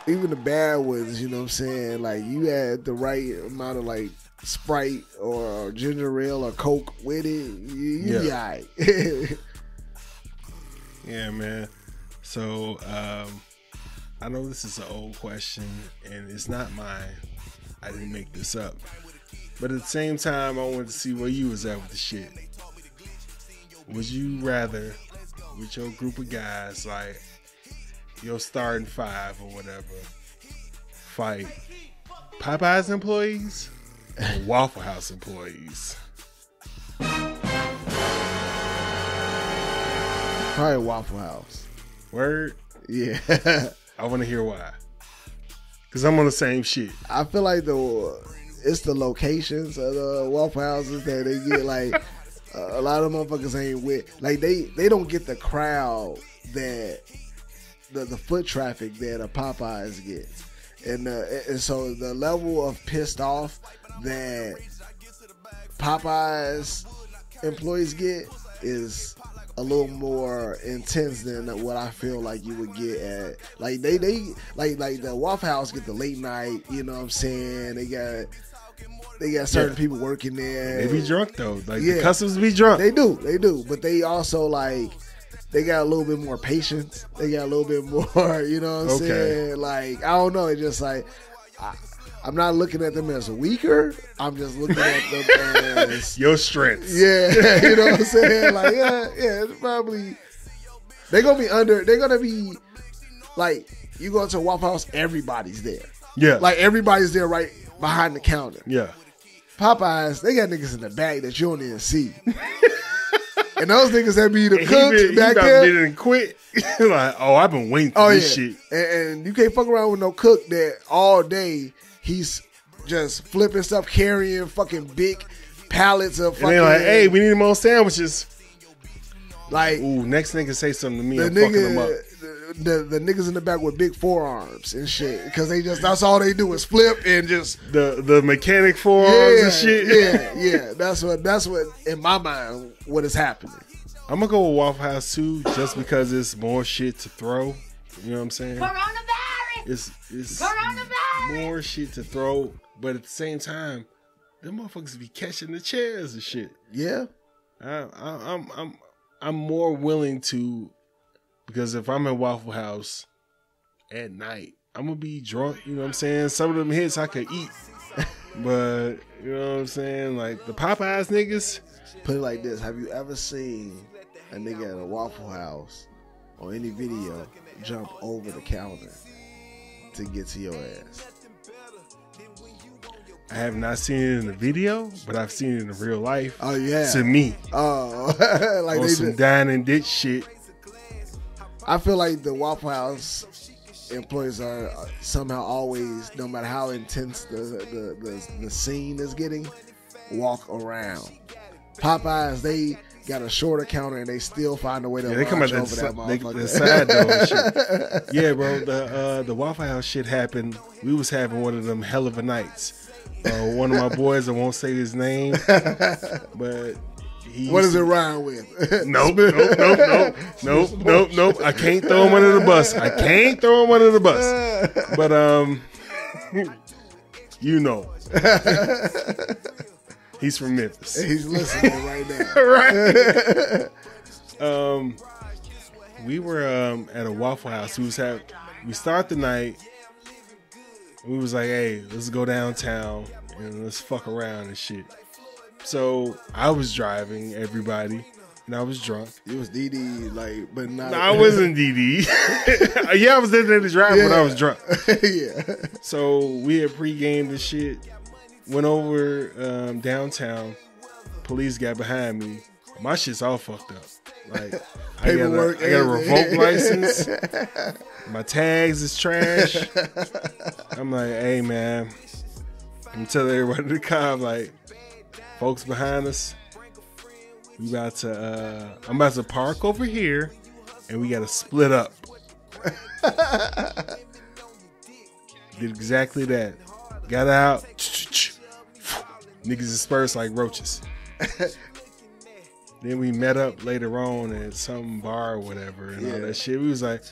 Even the bad ones, you know what I'm saying? Like, you add the right amount of, like, Sprite or ginger ale or Coke with it, you be all right. Yeah, man. So, I know this is an old question, and it's not mine. I didn't make this up. But at the same time, I wanted to see where you was at with the shit. Would you rather, with your group of guys, like your starting five or whatever, fight Popeyes employees or Waffle House employees? Probably Waffle House. Word? Yeah. I want to hear why. Because I'm on the same shit. I feel like it's the locations of the Waffle Houses that they get, like, a lot of motherfuckers ain't with. Like, they don't get the crowd that the foot traffic that a Popeyes gets. And so the level of pissed off that Popeyes employees get is a little more intense than what I feel like you would get at, like, they like the Waffle House get the late night, you know what I'm saying? They got certain people working there. They be drunk though. Like, the customers be drunk. They do. But they also, like, they got a little bit more patience. They got a little bit more, you know what I'm saying? Like, I don't know. It's just like, I'm not looking at them as weaker. I'm just looking at them as your strengths. Yeah, you know what I'm saying? Like, yeah, it's probably, they're gonna be like, you go to a Waffle House, everybody's there. Yeah. Like, everybody's there right behind the counter. Yeah. Popeyes, they got niggas in the back that you don't even see. And those niggas that be the cooks back there. He didn't quit. Like, oh, I've been waiting for this shit. And you can't fuck around with no cook that all day he's just flipping stuff, carrying fucking big pallets of fucking. And they're like, hey, we need more sandwiches. Like, ooh, next nigga say something to me, I'm fucking them up. The niggas in the back with big forearms and shit, because that's all they do is flip and just the mechanic forearms and shit. Yeah. That's what in my mind what is happening. I'm gonna go with Waffle House too, just because it's more shit to throw. You know what I'm saying? Coronavirus. It's Coronavirus. more shit to throw, but at the same time, them motherfuckers be catching the chairs and shit. Yeah. I'm more willing to, because if I'm at Waffle House at night, I'm gonna be drunk. You know what I'm saying? Some of them hits I could eat, but you know what I'm saying? Like the Popeyes niggas. Put it like this: have you ever seen a nigga at a Waffle House or any video jump over the counter to get to your ass? I have not seen it in the video, but I've seen it in real life. Oh yeah, to me. Oh, like on some dine and ditch shit. I feel like the Waffle House employees are somehow always, no matter how intense the scene is getting, walk around. Popeyes, they got a shorter counter and they still find a way to they come out over that motherfucker. The side door and shit. Yeah, bro. The Waffle House shit happened. We was having one of them hell of a nights. One of my boys, I won't say his name, but what does it rhyme with? Nope. I can't throw him under the bus. But you know, he's from Memphis. He's listening right now. Right. We were at a Waffle House. We start the night. We was like, hey, let's go downtown and let's fuck around and shit. So I was driving everybody, and I was drunk. It was DD, like, but not. No, I wasn't DD. Yeah, I was there to drive, but I was drunk. Yeah. So we had pre-gamed and shit. Went over downtown. Police got behind me. My shit's all fucked up. Like, paperwork. I got a revoked license. My tags is trash. I'm like, hey man, I'm telling everybody in the car, like, folks behind us, I'm about to park over here, and we got to split up. Did exactly that. Got out. Niggas dispersed like roaches. Then we met up later on at some bar or whatever and all that shit. We was like,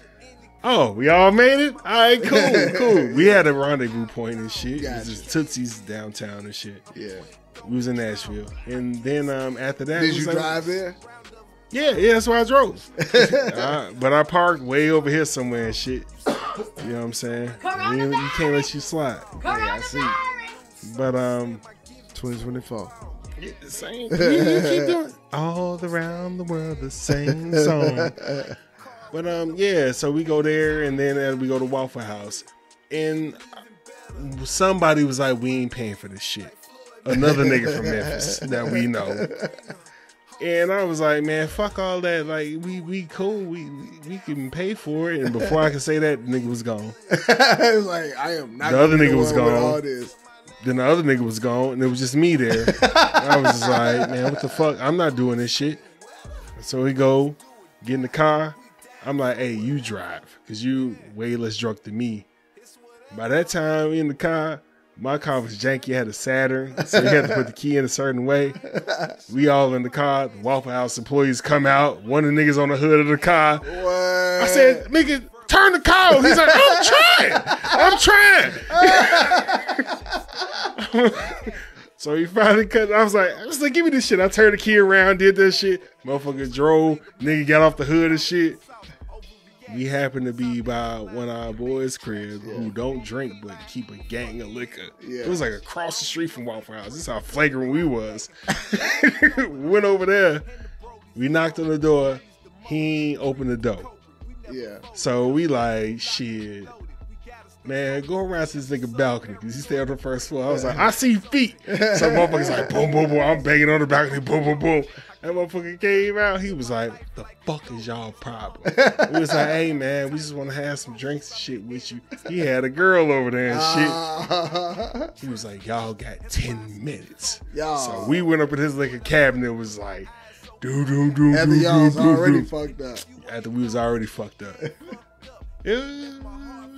oh, we all made it? All right, cool. We had a rendezvous point and shit. It was just Tootsie's downtown and shit. Yeah. We was in Nashville. And then after that... Did you drive there? Yeah, that's where I drove. But I parked way over here somewhere and shit. You know what I'm saying? You can't let you slide. Yeah, I see. But 2024. yeah, the same. You keep doing all around the world the same song. But yeah, so we go there and then we go to Waffle House. And somebody was like, we ain't paying for this shit. Another nigga from Memphis that we know. And I was like, man, fuck all that. Like, we cool. We can pay for it. And before I could say that, the nigga was gone. It was like, I am not. The other nigga was gone. gone. All this. Then the other nigga was gone, and it was just me there. I was just like, man, what the fuck? I'm not doing this shit. So we go, get in the car. I'm like, hey, you drive, because you way less drunk than me. By that time, we in the car. My car was janky. I had a Saturn, so you had to put the key in a certain way. We all in the car. The Waffle House employees come out. One of the niggas on the hood of the car. What? I said, nigga, turn the car off. He's like, I'm trying. So he finally cut. I was like, give me this shit. I turned the key around, did that shit. Motherfucker drove. Nigga got off the hood and shit. We happened to be by one of our boys' crib who don't drink but keep a gang of liquor. Yeah. It was like across the street from Waffle House. This is how flagrant we was. Went over there. We knocked on the door. He ain't opened the door. Yeah. So we like, shit. Man, go around to this nigga balcony because he stayed on the first floor. I was like, I see feet. So motherfucker's like, boom, boom, boom. I'm banging on the balcony, boom, boom, boom. That motherfucker came out. He was like, the fuck is y'all problem? We was like, hey, man, we just want to have some drinks and shit with you. He had a girl over there and shit. He was like, y'all got 10 minutes. So we went up in his liquor cabinet and was like, do. After y'all was already fucked up. After we was already fucked up. It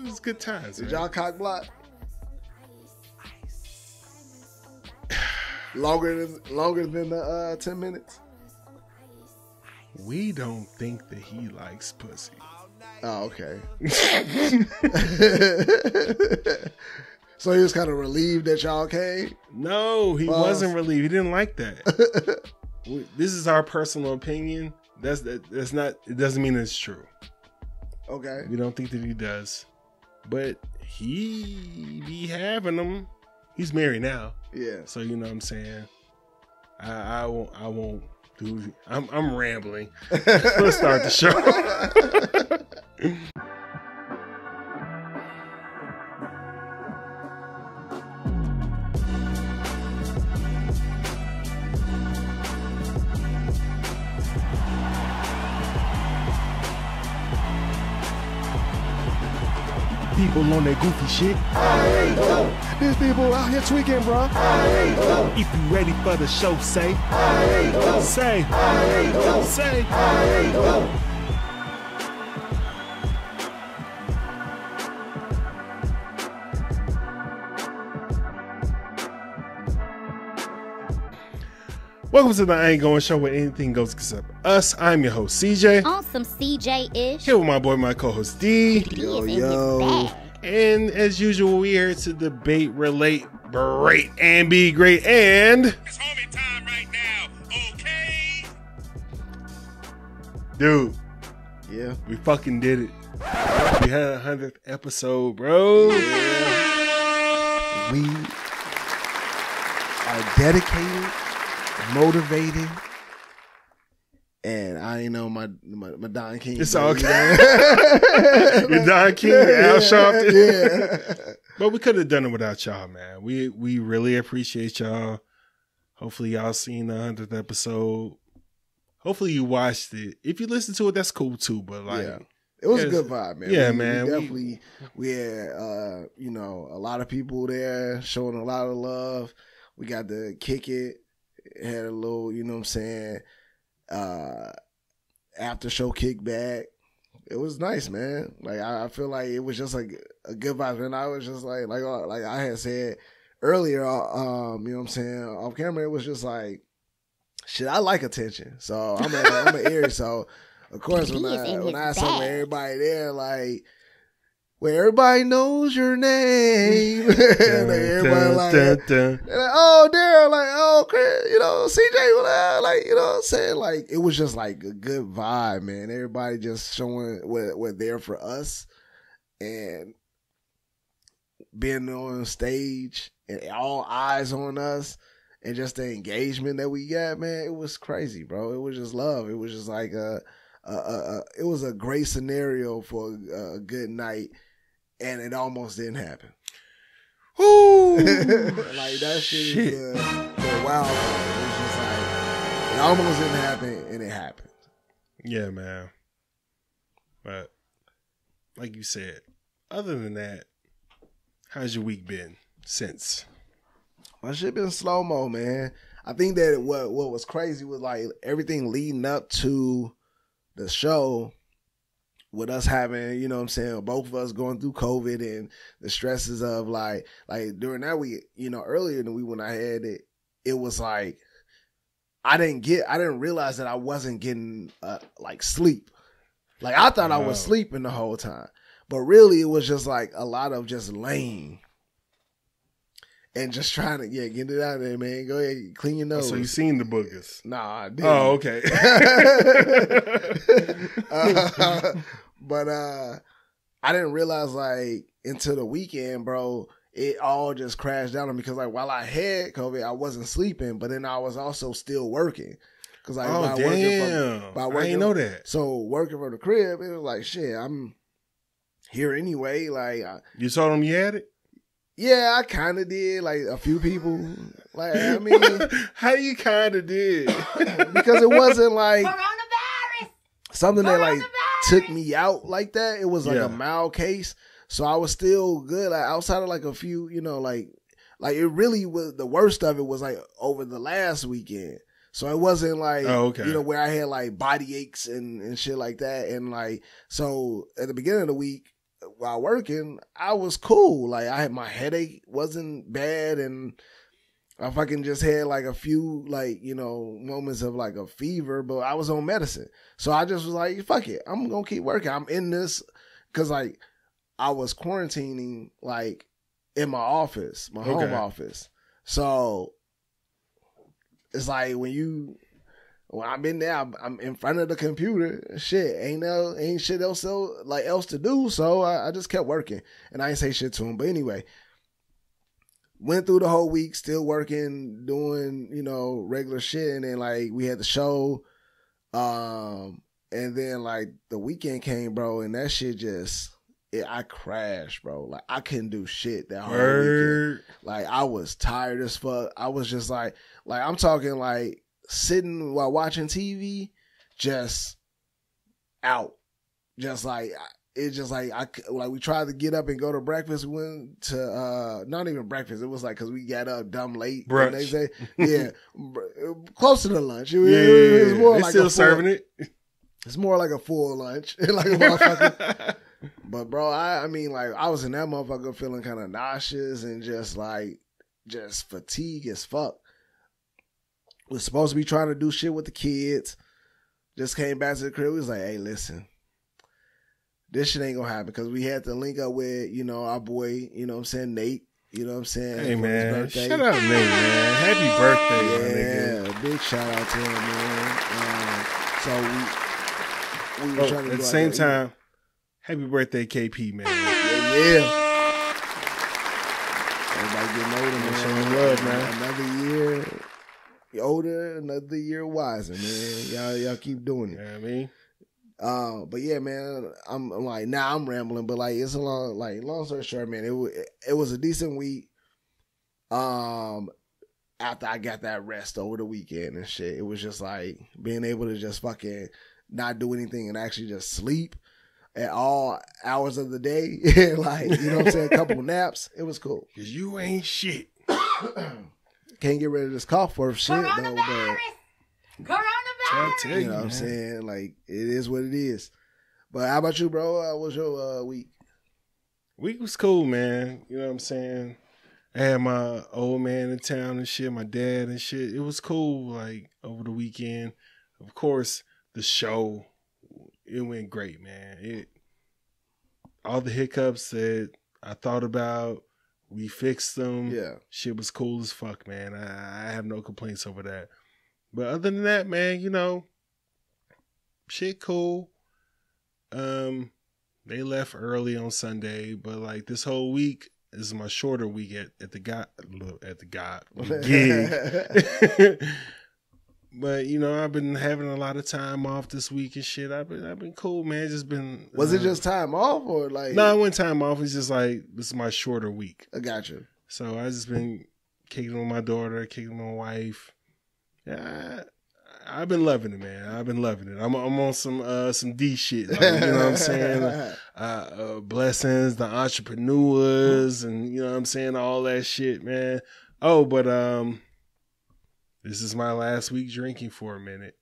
was good times. Did y'all cock block? Longer than the 10 minutes? We don't think that he likes pussy. Oh, okay. So he was kind of relieved that y'all came? No, he wasn't relieved. He didn't like that. This is our personal opinion. That's not. It doesn't mean it's true. Okay. We don't think that he does, but he be having them. He's married now. Yeah. So you know what I'm saying. I won't do. I'm rambling. Let's start the show. People on that goofy shit. These people out here tweaking, bro. If you ready for the show, say. Say. Welcome to the I Ain't Going Show where anything goes except us. I'm your host, CJ. Awesome CJ-ish. Here with my boy, my co-host, D. Yo. And as usual, we here to debate, relate, berate, and be great. And it's homie time right now, okay? Dude, Yeah. we fucking did it. We had a 100th episode, bro. We are dedicated, motivated, and I ain't know my Don King. It's all good. Your Don King, Al Sharpton. Yeah. But we could have done it without y'all, man. We really appreciate y'all. Hopefully y'all seen the 100th episode. Hopefully you watched it. If you listen to it, that's cool too. But like, yeah. It was a good vibe, man. Yeah, we man. Definitely, we had, a lot of people there showing a lot of love. We got to kick it. Had a little, you know what I'm saying, after show kickback. It was nice, man. Like, I feel like it was just like a good vibe. And I was just like I had said earlier, you know what I'm saying, off camera, it was just like, shit, I like attention. So I'm an Aries. So of course when I saw everybody there, like, where everybody knows your name. And everybody like, oh, Daryl, like, oh, Chris, you know, CJ, like, you know what I'm saying? Like, it was just like a good vibe, man. Everybody just showing what there for us and being on stage and all eyes on us and just the engagement that we got, man. It was crazy, bro. It was just love. It was just like it was a great scenario for a good night. And it almost didn't happen. Ooh, like that shit is the wild part. It was just like it almost didn't happen, and it happened. Yeah, man. But like you said, other than that, how's your week been since? My shit been slow mo, man. I think that what was crazy was like everything leading up to the show. With us having, you know what I'm saying, both of us going through COVID and the stresses of like during that week, you know, earlier in the week when I had it, it was like, I didn't realize that I wasn't getting like sleep. Like I thought I was sleeping the whole time, but really it was just like a lot of just laying and just trying to, get it out of there, man. Go ahead, clean your nose. So you seen the boogers? Nah, I didn't. Oh, okay. But I didn't realize like until the weekend, bro, it all just crashed down on me because like while I had COVID, I wasn't sleeping, but then I was also still working. Cause like I didn't know that. So working from the crib, it was like shit. I'm here anyway. Like you told them you had it. Yeah, I kind of did. Like a few people. Like I mean, how you kind of did? Because it wasn't like Coronavirus. Something that like took me out like that. It was like a mild case, so I was still good. Like outside of like a few, you know, like it really was. The worst of it was like over the last weekend. So it wasn't like, you know, where I had like body aches and shit like that. And like, so at the beginning of the week while working, I was cool. Like I had my headache wasn't bad and I fucking just had like a few like, you know, moments of like a fever, but I was on medicine. So I just was like, fuck it. I'm going to keep working. I'm in this because like I was quarantining like in my office, my home office. So it's like when I'm in there, I'm in front of the computer. Shit, ain't shit else to do. So I just kept working, and I ain't say shit to him. But anyway, went through the whole week, still working, doing regular shit, and then like we had the show, and then like the weekend came, bro, and that shit I crashed, bro. Like I couldn't do shit that whole weekend. Like I was tired as fuck. I was just like I'm talking like sitting while watching TV, just out, just like it's just like we tried to get up and go to breakfast. We went to not even breakfast. It was like because we got up dumb late. Brunch. They say close to the lunch. It was more they like still serving it. It's more like a full lunch, like a motherfucker. But bro, I mean, like I was in that motherfucker feeling kind of nauseous and just fatigue as fuck. Was supposed to be trying to do shit with the kids. Just came back to the crib. We was like, hey, listen, this shit ain't gonna happen because we had to link up with our boy, you know what I'm saying, Nate. You know what I'm saying? Hey man, shout out Nate, man. Happy birthday, yeah, big shout out to him, man. So we were trying to at the same time. Happy birthday, KP, man. Yeah. Everybody getting older, man. Showing love, man. Another year older, another year wiser, man. Y'all keep doing it. You know what I mean? But yeah, man, I'm like, now I'm rambling, but like, it's a long story short, man, it was a decent week. After I got that rest over the weekend and shit, it was just like being able to just fucking not do anything and actually just sleep at all hours of the day. Like, you know what I'm saying? A couple naps. It was cool. Cause you ain't shit. Can't get rid of this cough for shit though, but Coronavirus. you know what I'm saying? Like, it is what it is. But how about you, bro? How was your week? Week was cool, man. You know what I'm saying? I had my old man in town and shit, my dad and shit. It was cool, like, over the weekend. Of course, the show, it went great, man. All the hiccups that I thought about, we fixed them. Yeah. Shit was cool as fuck, man. I have no complaints over that. But other than that, man, you know, shit cool. They left early on Sunday, but like this whole week is my shorter week at the gig. But you know, I've been having a lot of time off this week and shit. I've been cool, man. Just been. Was it just time off or like? No, I went time off. It's just like this is my shorter week. I got you. So I just been kicking with my daughter, kicking with my wife. Yeah, I've been loving it, man. I've been loving it. I'm on some D shit. Like, you know what I'm saying? Blessings, the entrepreneurs, and you know what I'm saying, all that shit, man. Oh, but this is my last week drinking for a minute.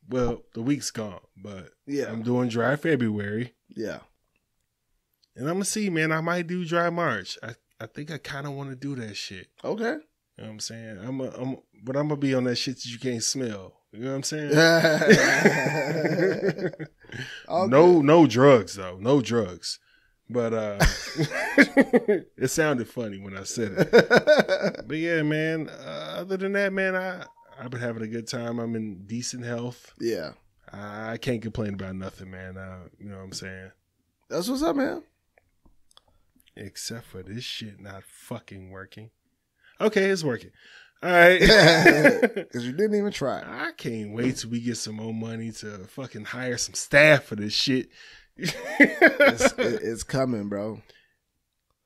Well, the week's gone, but yeah, I'm doing dry February. Yeah, and I'm gonna see, man. I might do dry March. I think I kind of want to do that shit. Okay. You know what I'm saying? But I'm gonna be on that shit that you can't smell. You know what I'm saying? Okay. No drugs though. No drugs. But it sounded funny when I said it. But yeah, man. Other than that, man, I've been having a good time. I'm in decent health. Yeah. I can't complain about nothing, man. You know what I'm saying? That's what's up, man. Except for this shit not fucking working. Okay, it's working. All right. Because you didn't even try. I can't wait till we get some more money to fucking hire some staff for this shit. It's coming, bro.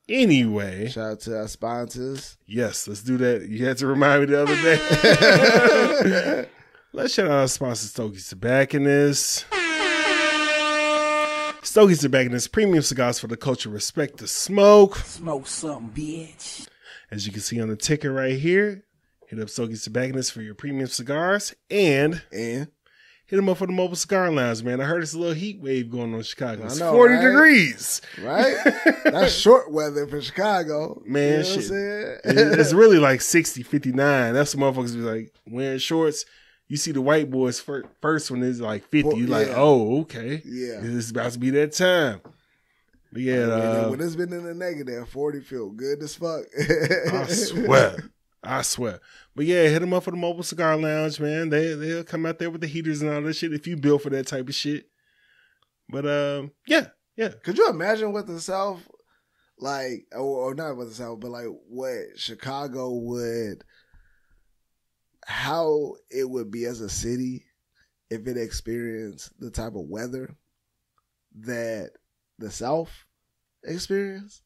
Anyway. Shout out to our sponsors. Yes, let's do that. You had to remind me the other day. Let's shout out our sponsor, Stogies Tobacconist. Stogies Tobacconist, premium cigars for the culture. Respect the smoke. Smoke something, bitch. As you can see on the ticker right here, hit up Stogies Tobacconist for your premium cigars and hit them up for the mobile cigar lounge, man. I heard it's a little heat wave going on in Chicago. It's 40 degrees. Right? That's short weather for Chicago. Man, you know shit. It's really like 60, 59. That's what motherfuckers be like wearing shorts. You see the white boys first when it's like 50. You're like, oh, okay. Yeah. It's about to be that time. But yeah, when it's been in the negative, 40 feel good as fuck. I swear. But yeah, hit them up for the mobile cigar lounge, man. They'll come out there with the heaters and all that shit if you built for that type of shit. But yeah. Could you imagine what the South, like, or not what the South, but like what Chicago would, how it would be as a city if it experienced the type of weather that the South experienced?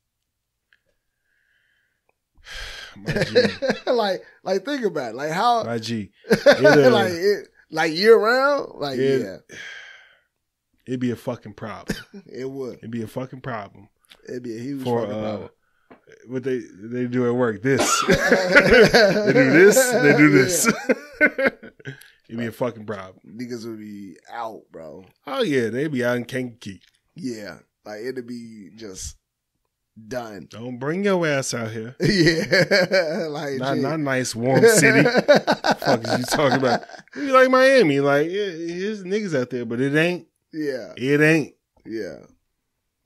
My G. like think about it. Like how my G. Like year round? Like yeah. It'd be a fucking problem. It would. It'd be a fucking problem. It'd be a huge fucking problem. What they do at work. This. They do this, they do this. It'd be a fucking problem. Niggas would be out, bro. Oh yeah, they'd be out in Kankakee. Yeah. Like it'd be just done. Don't bring your ass out here. Yeah. Like not nice warm city. Fuck is you talking about? It'd be like Miami. Like there's niggas out there, but it ain't. Yeah. It ain't. Yeah.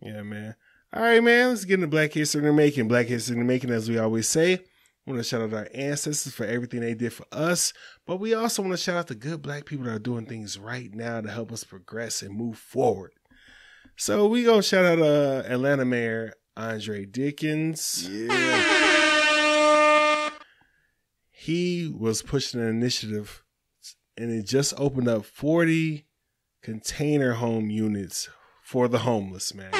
Yeah, man. All right, man. Let's get into Black History in the Making. Black History in the Making, as we always say. We want to shout out our ancestors for everything they did for us. But we also want to shout out the good black people that are doing things right now to help us progress and move forward. So we going to shout out Atlanta Mayor Andre Dickens. Yeah. He was pushing an initiative and it just opened up 40 container home units for the homeless, man.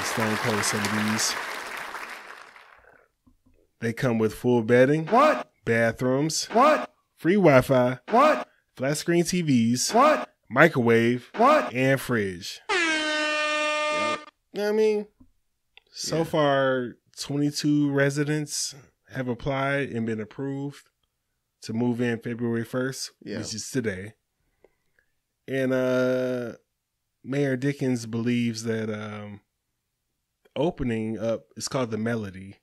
Stone Cold, some of these. They come with full bedding. What? Bathrooms. What? Free Wi-Fi. What? Flat screen TVs. What? Microwave. What? And fridge. Yep. You know what I mean? So far, 22 residents have applied and been approved to move in February 1st, which is today. And Mayor Dickens believes that opening up, it's called The Melody.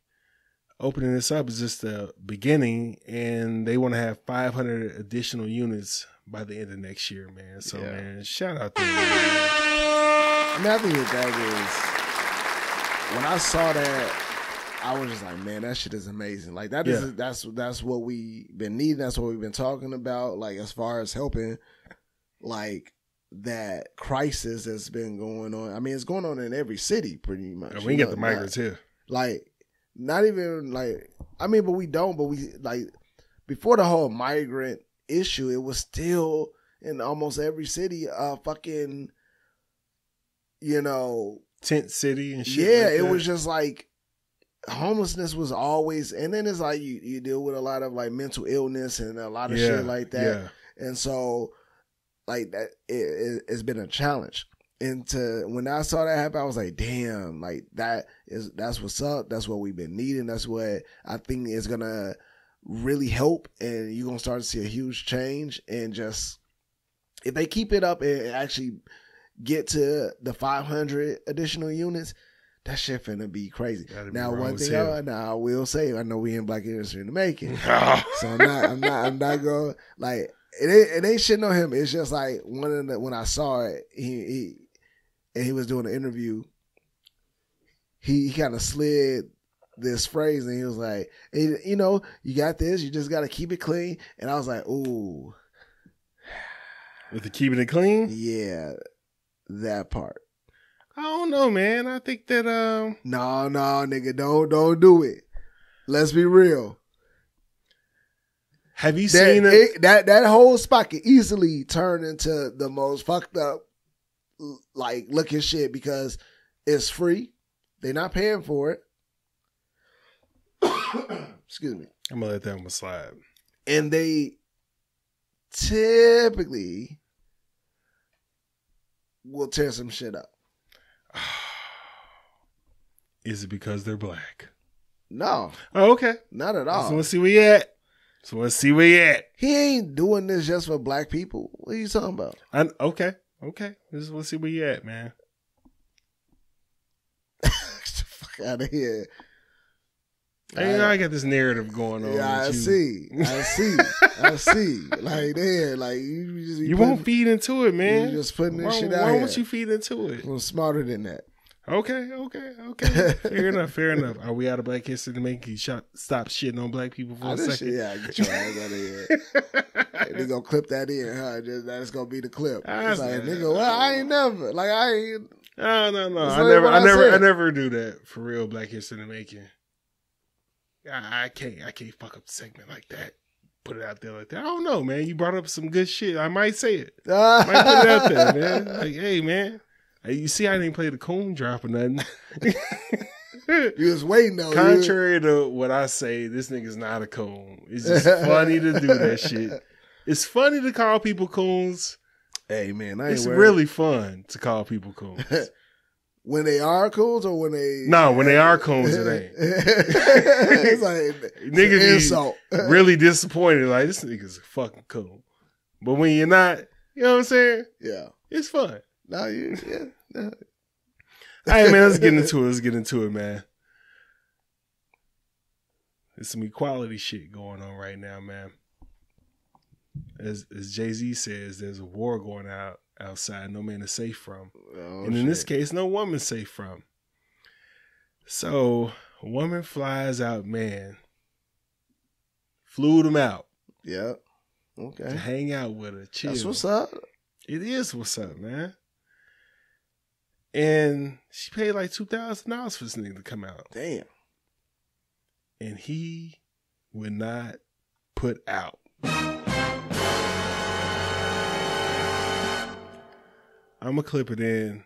Opening this up is just the beginning, and they want to have 500 additional units by the end of next year, man. So, man, shout out to them. I mean, I think that is, when I saw that, I was just like, man, that shit is amazing. Like, that's what we've been needing. That's what we've been talking about. Like, as far as helping, like, that crisis that's been going on. I mean, it's going on in every city, pretty much. And we get the migrants here. Like, not even, like, I mean, but we, like, before the whole migrant issue, it was still in almost every city, fucking, you know. Tent city and shit. Yeah, like it was just like, homelessness was always, and then it's like you deal with a lot of like mental illness and a lot of shit like that. Yeah. And so, like, that, it's been a challenge. And when I saw that happen, I was like, damn, like that's what's up. That's what we've been needing. That's what I think is going to really help. And you're going to start to see a huge change. And just, if they keep it up and actually get to the 500 additional units, that shit finna be crazy. Now, one thing I will say, I know we in Black Industry in the making. So I'm not going, like, it ain't shitting on him. It's just like when I saw it, he was doing an interview, he kind of slid this phrase and he was like, hey, you know, you got this, you just got to keep it clean. And I was like, ooh. With the keeping it clean? Yeah, that part. I don't know, man. I think that, No, nigga, don't do it. Let's be real. Have you seen it? That whole spot could easily turn into the most fucked up, like, looking shit because it's free. They're not paying for it. Excuse me. I'm gonna let that one slide. And they typically will tear some shit up. Is it because they're black? No. Oh, okay. Not at all. So let's see where you at. He ain't doing this just for black people. What are you talking about? Okay. Let's see where you at, man. Get the fuck out of here. I got this narrative going on. Yeah, I see. Like, there, like, you won't feed into it, man. You just putting this shit out. Why won't you feed into it? I'm smarter than that. Okay. Fair enough. Are we out of Black History to make you stop shitting on black people for a second? Get your ass out of here. They gonna clip that in, huh? That's gonna be the clip. It's like, nigga, well, I ain't never. Like, I ain't. No. I never do that for real. Black History to making. I can't fuck up the segment like that. Put it out there like that. I don't know, man. You brought up some good shit. I might say it. Might put it out there, man. Like, hey, man. You see, I didn't play the coon drop or nothing. You was waiting though. Contrary to what I say, this nigga's not a coon. It's just funny to do that shit. It's funny to call people coons. Hey, man, it's really fun to call people coons. When they are coons or when they... No, when they are coons, it ain't. It's like... Niggas be really disappointed. Like, this nigga's a fucking coon. But when you're not, you know what I'm saying? Yeah. It's fun. No, yeah. All right, man, let's get into it, man. There's some equality shit going on right now, man. As Jay-Z says, there's a war going outside no man is safe from. And in this case, no woman safe from. So, a woman flies out, man. Flew them out. Yeah. Okay. To hang out with her, chill. That's what's up. It is what's up, man. And she paid like $2,000 for this nigga to come out. Damn. And he would not put out. I'm going to clip it in.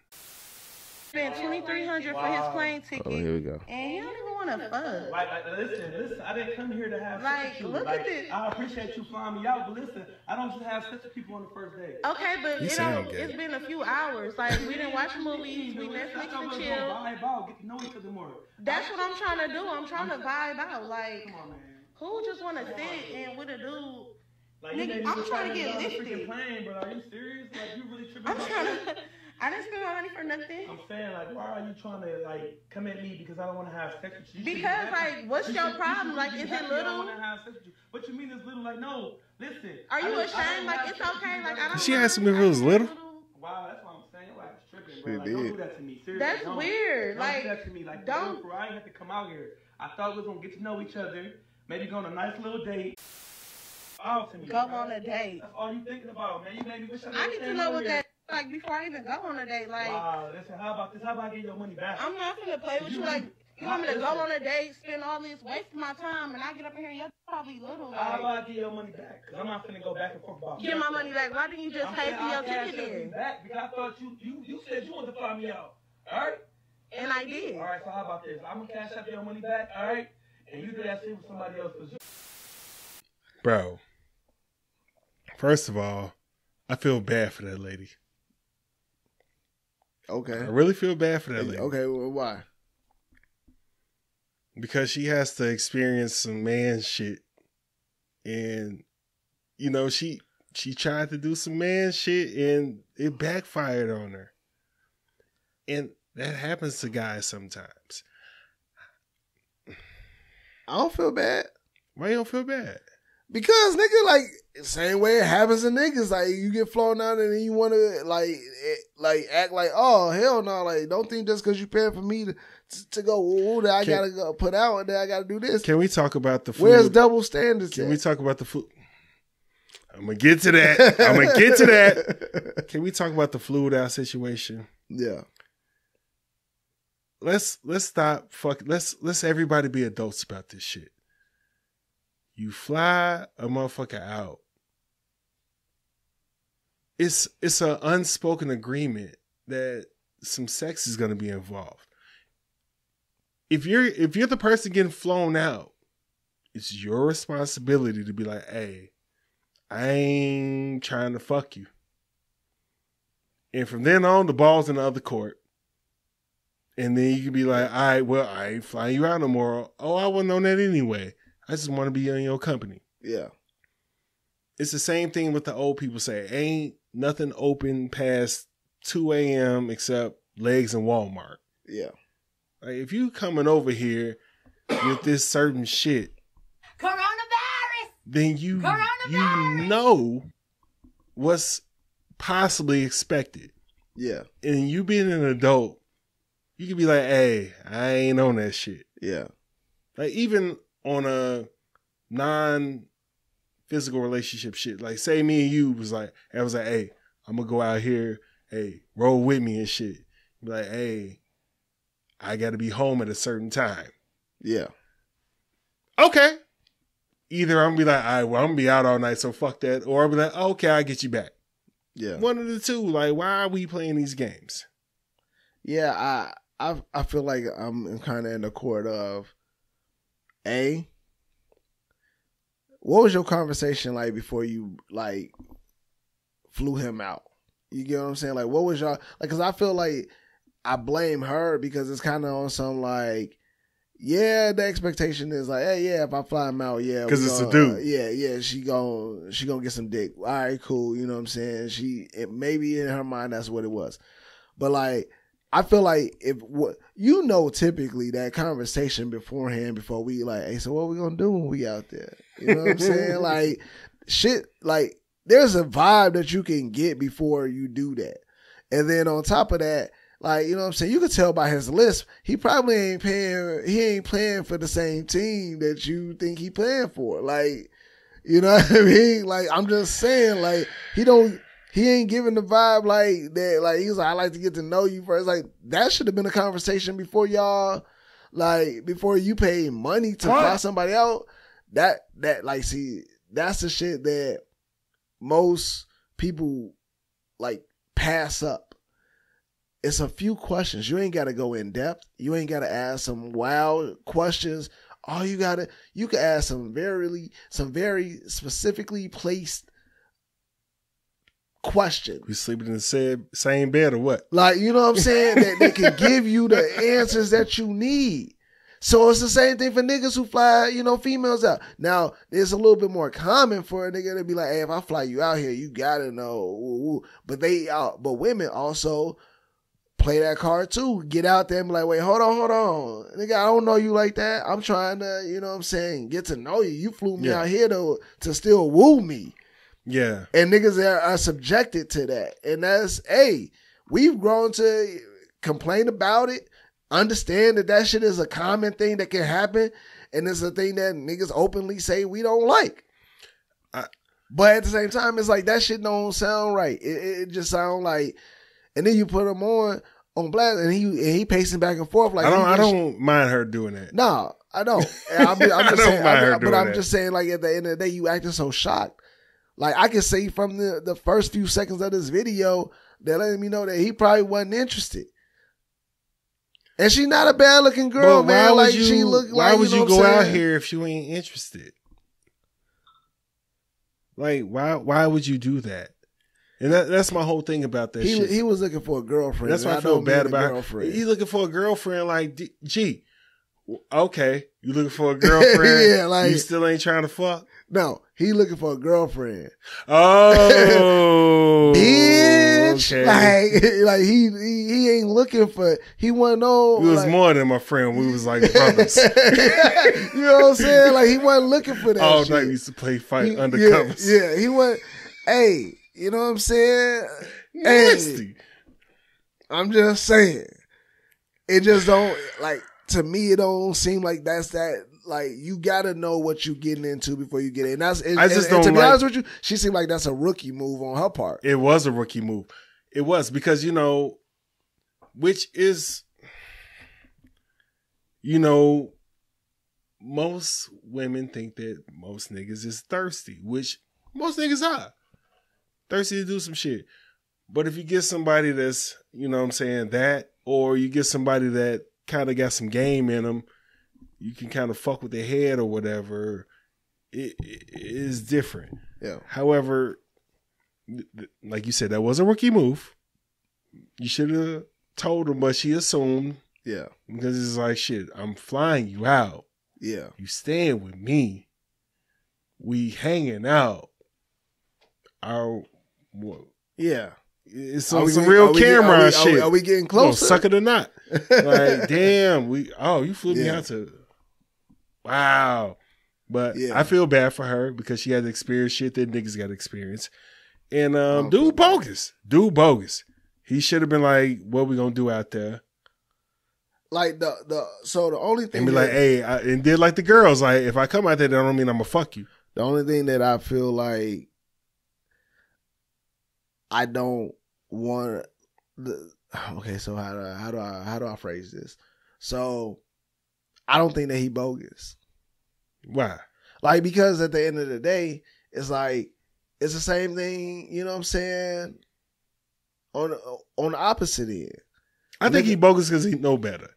Spent $2,300 for his plane ticket. Oh, here we go. And he don't even want to fuck. Listen. I didn't come here to have like, sex with you. Look at this. I appreciate you flying me out, but listen, I don't just have sex with people on the first date. Okay, but it's been a few hours. Like, we didn't watch movies. We Netflix and chill. Vibe out, get to know each other more. That's what I'm trying to do. I'm trying to vibe out. Like, come on, man. Who just want to sit and with a dude? Like, nigga, I'm trying to get lifted. Plane, but are you serious? Like, you really tripping? I didn't spend my money for nothing. I'm saying, like, why are you trying to, like, come at me because I don't want to have sex with you? Because, like, what's your problem? Like, is it I little? don't want to have sex with you. What you mean it's little? Like, no, listen. Are you ashamed? Like, it's okay. Like, I don't. She asked me if it was little. Wow, that's what I'm saying. Your ass is tripping, bro. Like, don't do that to me. Seriously, That's weird. Don't Like, do that to me. Like, don't. bro, I ain't have to come out here. I thought we was gonna get to know each other. Maybe go on a nice little date. Out to me. Go on a date. That's all you thinking about, man. You made me wish I need to know what that. Like, before I even go on a date, like. Wow, listen. How about this? How about I get your money back? I'm not gonna play with you. Like, you want me to go on a date, spend all this, waste my time, and I get up in here and you're probably little. Like, how about I get your money back? Because I'm not gonna go back and forth about get my money back. Why didn't you just pay for your ticket then? Back because I thought you said you wanted to fly me out. All right. And I did. All right. So how about this? I'm gonna cash out your money back. All right. And you do that shit with somebody else. Bro. First of all, I feel bad for that lady. Okay. I really feel bad for that lady. Okay, well, why? Because she has to experience some man shit. And, you know, she tried to do some man shit and it backfired on her. And that happens to guys sometimes. I don't feel bad. Why you don't feel bad? Because, nigga, like, same way it happens to niggas. Like, you get flown out and then you want to, like, act like, oh, hell no. Like, don't think just because you paying for me to go, oh, that I got to go put out and then I got to do this. Can we talk about the food? Where's double standards? Can we talk about the food? I'm going to get to that. Can we talk about the fluid out situation? Yeah. Let's stop. Let's everybody be adults about this shit. You fly a motherfucker out. It's an unspoken agreement that some sex is going to be involved. If you're the person getting flown out, it's your responsibility to be like, hey, I ain't trying to fuck you. And from then on, the ball's in the other court. And then you can be like, all right, well, I ain't flying you out no more. Oh, I wasn't on that anyway. I just want to be in your company. Yeah. It's the same thing with the old people say. Ain't nothing open past 2 a.m. except legs in Walmart. Yeah. Like, if you coming over here with this certain shit, Coronavirus! then you know what's possibly expected. Yeah. And you being an adult, you can be like, hey, I ain't on that shit. Yeah. Like, even on a non-physical relationship shit. Like, say me and you was like, hey, I'm going to go out here, hey, roll with me and shit. Be like, hey, I got to be home at a certain time. Yeah. Okay. Either I'm going to be like, all right, well, I'm going to be out all night, so fuck that. Or I'll be like, okay, I'll get you back. Yeah. One of the two. Like, why are we playing these games? Yeah, I feel like I'm kind of in the court of, what was your conversation like before you, like, flew him out? You get what I'm saying? Like, what was y'all, like, because I feel like I blame her because it's kind of on some, like, yeah, the expectation is like, hey, yeah, if I fly him out, yeah. Because it's a dude. Yeah, she gonna get some dick. All right, cool, you know what I'm saying? Maybe in her mind, that's what it was. But, like, I feel like typically that conversation beforehand, before we like, hey, so what we gonna do when we out there? You know what I'm saying? Like, shit, like, there's a vibe that you can get before you do that. And then on top of that, like, you know what I'm saying? You can tell by his lisp, he probably ain't playing for the same team that you think he playing for. Like, you know what I mean? Like, I'm just saying, like, he ain't giving the vibe like that. Like, he was like, I like to get to know you first. Like, that should have been a conversation before y'all, like, before you pay money to fly somebody out. That, like, see, that's the shit that most people, like, pass up. It's a few questions. You ain't got to go in depth. You ain't got to ask some wild questions. All you can ask some very specifically placed question. We sleeping in the same bed or what? Like, you know what I'm saying? that can give you the answers that you need. So it's the same thing for niggas who fly, females out. Now, it's a little bit more common for a nigga to be like, hey, if I fly you out here, you gotta know. Woo, woo. But women also play that card too. Get out there and be like, wait, hold on. Nigga, I don't know you like that. I'm trying to, get to know you. You flew me out here to still woo me. Yeah. And niggas are subjected to that. And that's, hey, we've grown to complain about it. Understand that shit is a common thing that can happen, and it's a thing that niggas openly say we don't like. But at the same time, it's like that shit don't sound right. It just sound like, and then you put him on blast, and he pacing back and forth like I don't mind her doing that. No, I don't. I'm just saying, like at the end of the day, you acting so shocked. Like I can see from the first few seconds of this video that letting me know that he probably wasn't interested. And she's not a bad looking girl, man. Like she look. Why would you go out here if you ain't interested? Like why would you do that? And that's my whole thing about that shit. He was looking for a girlfriend. That's why I feel bad about her. He's looking for a girlfriend. Like, gee, okay, you looking for a girlfriend? Yeah, like you still ain't trying to fuck. No, he looking for a girlfriend. Oh, bitch! Okay. Like he ain't looking for. He wasn't no. He was more than my friend. We was like brothers. You know what I'm saying? Like he wasn't looking for that. All shit. night we used to play fight undercovers. Yeah, he wasn't. Hey, you know what I'm saying? Nasty. Hey, I'm just saying. It just don't like. To me, it don't seem like that's that. Like you gotta know what you getting into before you get in. And to be honest with you, she seemed like that's a rookie move on her part. It was a rookie move. It was because which is, most women think that most niggas is thirsty, which most niggas are thirsty to do some shit. But if you get somebody that's, that, or you get somebody that kind of got some game in them, you can kind of fuck with their head or whatever. It is different. Yeah. However, like you said, that was a rookie move. You should have told him, but she assumed. Yeah. Because it's like, shit, I'm flying you out. Yeah. You staying with me. We hanging out. Yeah. It's on some real camera shit. Are we getting closer? Suck it or not. Like, damn, you flew me out to. Wow. But I feel bad for her because she had to experience shit that niggas got to experience. And dude bogus. He should have been like, what we gonna do out there? Like the only thing and be like, hey, and did like the girls, like if I come out there, that don't mean I'm gonna fuck you. The only thing that I feel like I don't want okay, so how do I phrase this? So I don't think that he bogus. Why? Like because at the end of the day, it's like it's the same thing, you know what I'm saying? On the opposite end. I think he bogus because he know better.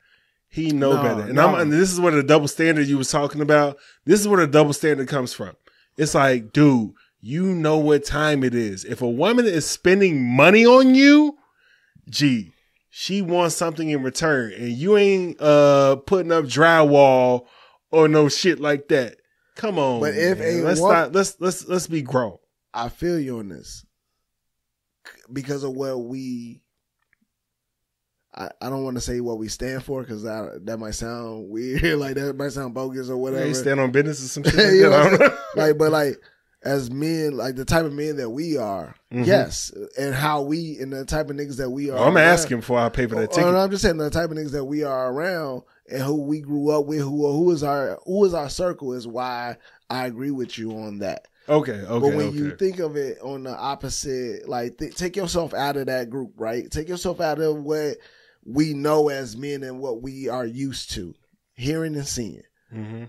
He know better. And this is where the double standard you was talking about. This is where the double standard comes from. It's like, dude, you know what time it is. If a woman is spending money on you, gee, she wants something in return. And you ain't putting up drywall or no shit like that. Come on. But if man. Let's be grown. I feel you on this. Because of what I don't want to say what we stand for because that might sound weird, like that might sound bogus or whatever. You stand on business or some shit like that. As men, like the type of men that we are, yes, and the type of niggas that we are. I'm asking before I pay for that ticket. I'm just saying the type of niggas that we are around and who we grew up with, who is our circle is why I agree with you on that. Okay. But when you think of it on the opposite, like take yourself out of that group, right? Take yourself out of what we know as men and what we are used to hearing and seeing. Mm-hmm.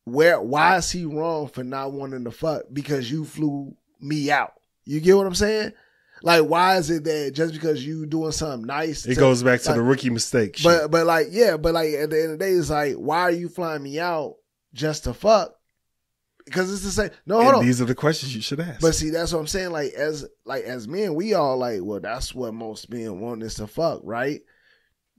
Why is he wrong for not wanting to fuck? Because you flew me out. You get what I'm saying? Like, why is it that just because you doing something nice? It goes back to the rookie mistake. But at the end of the day, it's like, why are you flying me out just to fuck? Because it's the same. No, hold on. These are the questions you should ask. But see, that's what I'm saying. Like as men, we all like, well, that's what most men want is to fuck, right?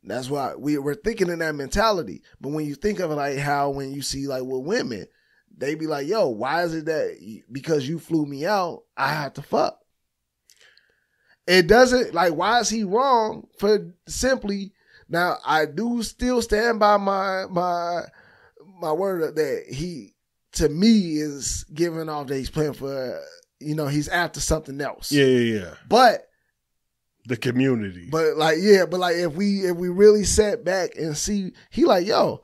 That's why we're thinking in that mentality. But when you think of it like how when you see like with women, they be like, yo, why is it that because you flew me out, I have to fuck? It doesn't, like, why is he wrong for simply, now I do still stand by my word that he, to me, is giving off that he's playing for, he's after something else. Yeah. But the community. But if we really sat back and see, he like, yo,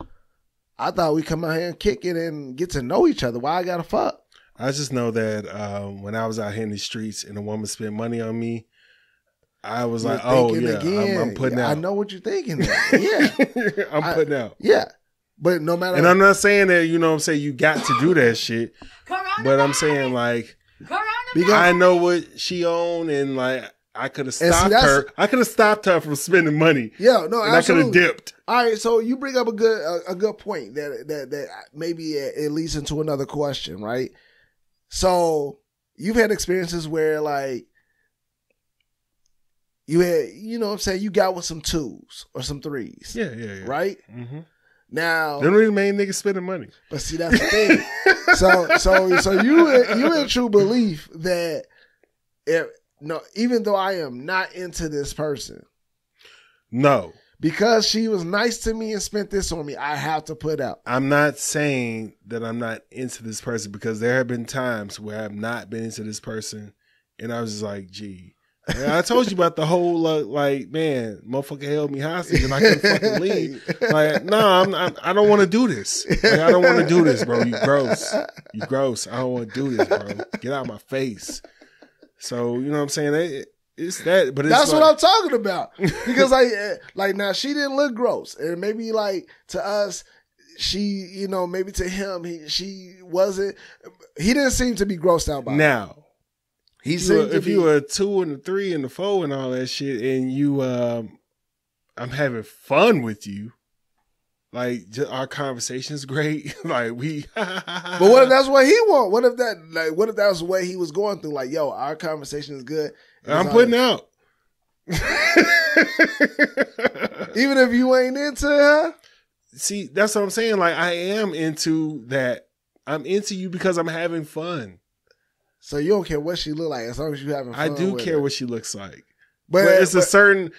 I thought we come out here and kick it and get to know each other. Why I gotta fuck? I just know that when I was out here in the streets and a woman spent money on me, I was like, oh yeah, I'm putting out. I know what you're thinking. Yeah, I'm putting out. Yeah, but no matter. And I'm not saying that what I'm saying you got to do that shit, but I'm saying like I know what she owned and like I could have stopped her. I could have stopped her from spending money. Yeah, no, and absolutely. I could have dipped. All right, so you bring up a good point that maybe it leads into another question, right? So you've had experiences where like. You had, you got with some 2s or some 3s. Yeah. Right? Mm-hmm. Now. Them really main niggas spending money. But see, that's the thing. so you in true belief that even though I am not into this person. No. Because she was nice to me and spent this on me, I have to put out. I'm not saying that I'm not into this person because there have been times where I've not been into this person and I was just like, gee. I told you about the whole man, motherfucker held me hostage and I couldn't fucking leave. Like, no, I don't want to do this. Like, I don't want to do this, bro. You gross. I don't want to do this, bro. Get out of my face. So you know what I'm saying? It's that, but it's that's what I'm talking about. Because like now she didn't look gross, and maybe like to us, she, maybe to him, she wasn't. He didn't seem to be grossed out by it. Now. If you were a 2 and a 3 and a 4 and all that shit, and you, I'm having fun with you, like our conversation's great, like we. But what if that's what he want? What if that's what he was going through? Like, yo, our conversation is good. I'm putting out. Even if you ain't into her. See, that's what I'm saying. Like, I am into that. I'm into you because I'm having fun. So you don't care what she look like as long as you having fun. I do with care her. what she looks like, but it's a certain.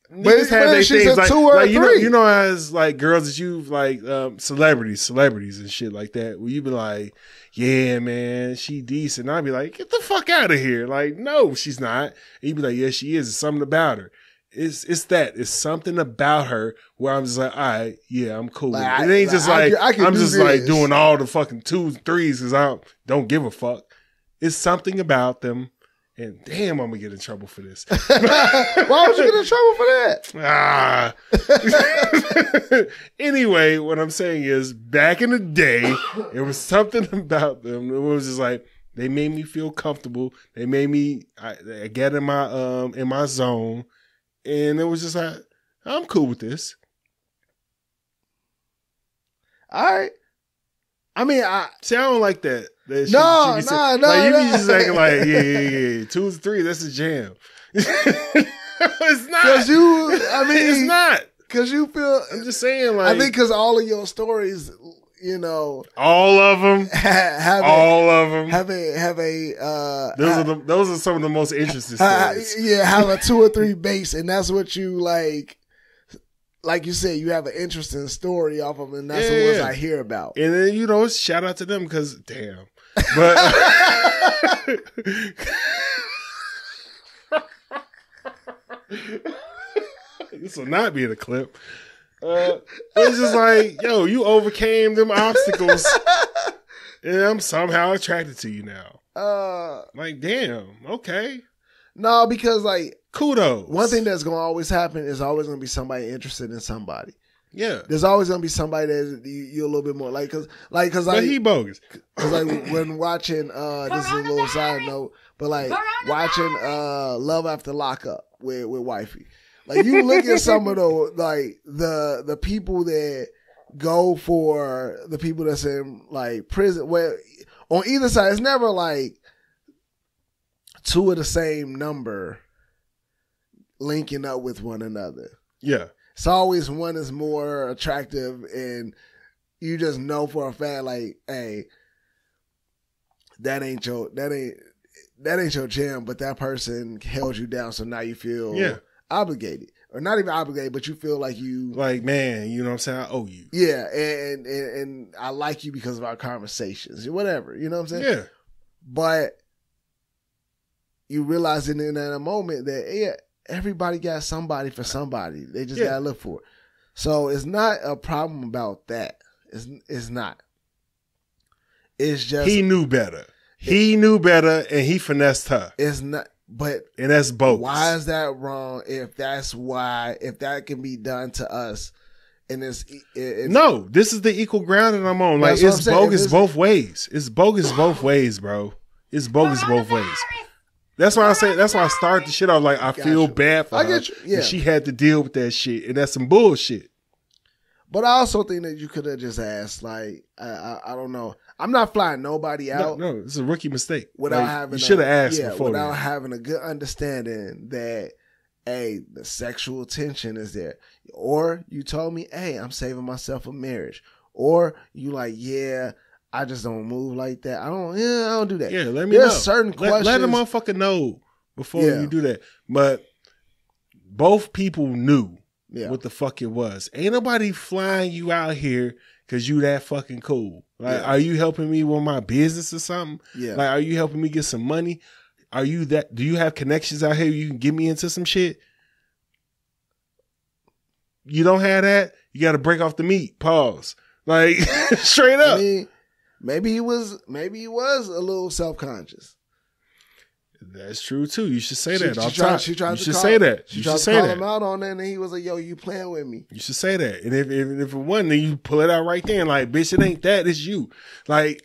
But have their she's things a like, 2 or a 3. you know, as like girls that you like, celebrities and shit like that. Where you be like, yeah, man, she decent. And I'd be like, get the fuck out of here. Like, no, she's not. And you'd be like, yeah, she is. It's something about her. It's that. It's something about her where I'm just like, all right, yeah, I'm cool. Like, it ain't just like I'm just like this. doing all the fucking 2s, 3s because I don't give a fuck. It's something about them. And damn, I'm going to get in trouble for this. Why would you get in trouble for that? Anyway, what I'm saying is back in the day, it was something about them. It was just like, they made me feel comfortable. They made me I get in my zone. And it was just like, I'm cool with this. All right. I mean, I don't like that. No. You be just acting like, yeah. 2s, 3s, that's a jam. It's not. Because it's not. Because you feel. I'm just saying, like. I think because all of your stories, all of them. All of them. Have a. Those are some of the most interesting stories. Have a 2 or 3 base, and that's what you like. Like you said, you have an interesting story off of them, and that's the ones I hear about. And then, shout out to them because, damn. But this will not be in a clip. It's just like, yo, you overcame them obstacles, and I'm somehow attracted to you now. Like, damn, okay. No, because like, kudos. One thing that's gonna always happen is always gonna be somebody interested in somebody. Yeah, there's always gonna be somebody that you're a little bit more like, cause but he bogus. Cause like when watching, this is a little side note, but like watching Love After Lockup with Wifey, like you look at some of those, like the people that go for the people that's in like prison, where on either side it's never like 2 of the same number linking up with one another. Yeah. it's always one is more attractive, and you just know for a fact, like, hey, that ain't your jam, but that person held you down, so now you feel obligated. Or not even obligated, but you feel like you... Like, man, you know what I'm saying? I owe you. Yeah, and I like you because of our conversations. Whatever, you know what I'm saying? Yeah. But you realize in that moment that, everybody got somebody for somebody. They just got to look for it. So it's not a problem about that. It's not. It's just... He knew better. He knew better, and he finessed her. It's not... And that's bogus. Why is that wrong? If that can be done to us, and it's no, this is the equal ground that I'm on. Like, it's bogus both ways. It's bogus both ways, bro. It's bogus both ways. That's why I say. That's why I start the shit off like I feel bad for her. Get you. Yeah. She had to deal with that shit, and that's some bullshit. But I also think that you could have just asked, like, I don't know. I'm not flying nobody out. No, it's a rookie mistake. Without having you should have asked before. Without having a good understanding that, hey, the sexual tension is there. Or you told me, hey, I'm saving myself a marriage. Or you like, yeah, I just don't move like that. I don't do that. Yeah, let me know. There's certain questions. Let the motherfucker know before you do that. But both people knew what the fuck it was. Ain't nobody flying you out here because you that fucking cool. Like, are you helping me with my business or something? Yeah. Like, are you helping me get some money? Are you that? Do you have connections out here you can get me into some shit? You don't have that? You got to break off the meat. Pause. Like, straight up. I mean, maybe he was a little self-conscious. That's true too. You should say that. She tried you to should call, say that. She tried to call him out on that, and he was like, "Yo, you playing with me?" You should say that. And if it wasn't, then you pull it out right then. Like, bitch, it ain't that. It's you. Like,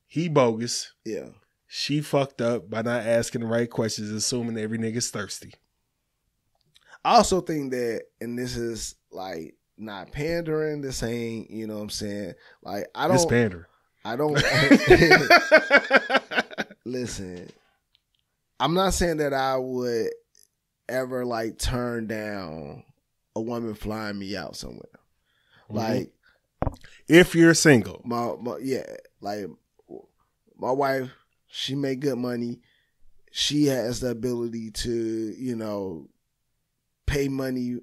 he bogus. Yeah. She fucked up by not asking the right questions, assuming every nigga's thirsty. I also think that, and this is like not pandering. This ain't, you know what I'm saying? Like, I don't. It's pandering. I don't. Listen, I'm not saying that I would ever like turn down a woman flying me out somewhere. Mm-hmm. Like, if you're single, like my wife, she make good money. She has the ability to, you know, pay money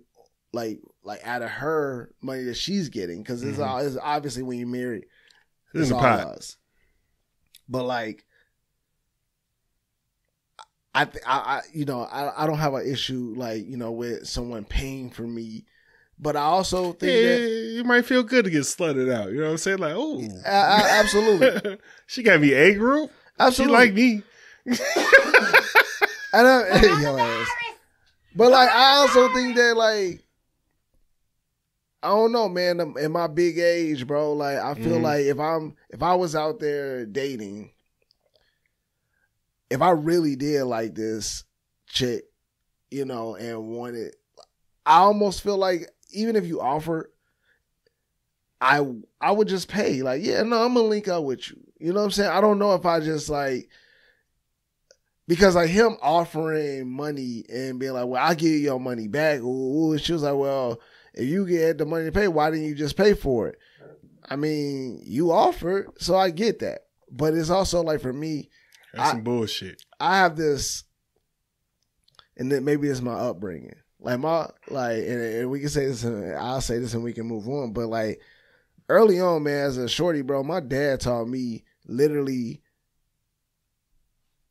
like out of her money that she's getting, because it's obviously when you're married, it's all us. But like, I you know, I don't have an issue like, you know, with someone paying for me, but I also think that you might feel good to get slutted out. You know what I'm saying? Like, oh, absolutely. She got me A group. Absolutely, she like me. But like, I also think that like, I don't know, man. In my big age, bro, like I feel like if I was out there dating, if I really did like this chick, you know, and wanted, I almost feel like even if you offered, I would just pay. Like, yeah, no, I'm gonna link up with you. You know what I'm saying? I don't know if I just like, because like him offering money and being like, well, I'll give you your money back. Ooh, and she was like, well, if you get the money to pay, why didn't you just pay for it? I mean, you offered, so I get that. But it's also like, for me, that's some bullshit. I have this, and then maybe it's my upbringing. Like and we can say this, and I'll say this, and we can move on. But like early on, man, as a shorty, bro, my dad taught me literally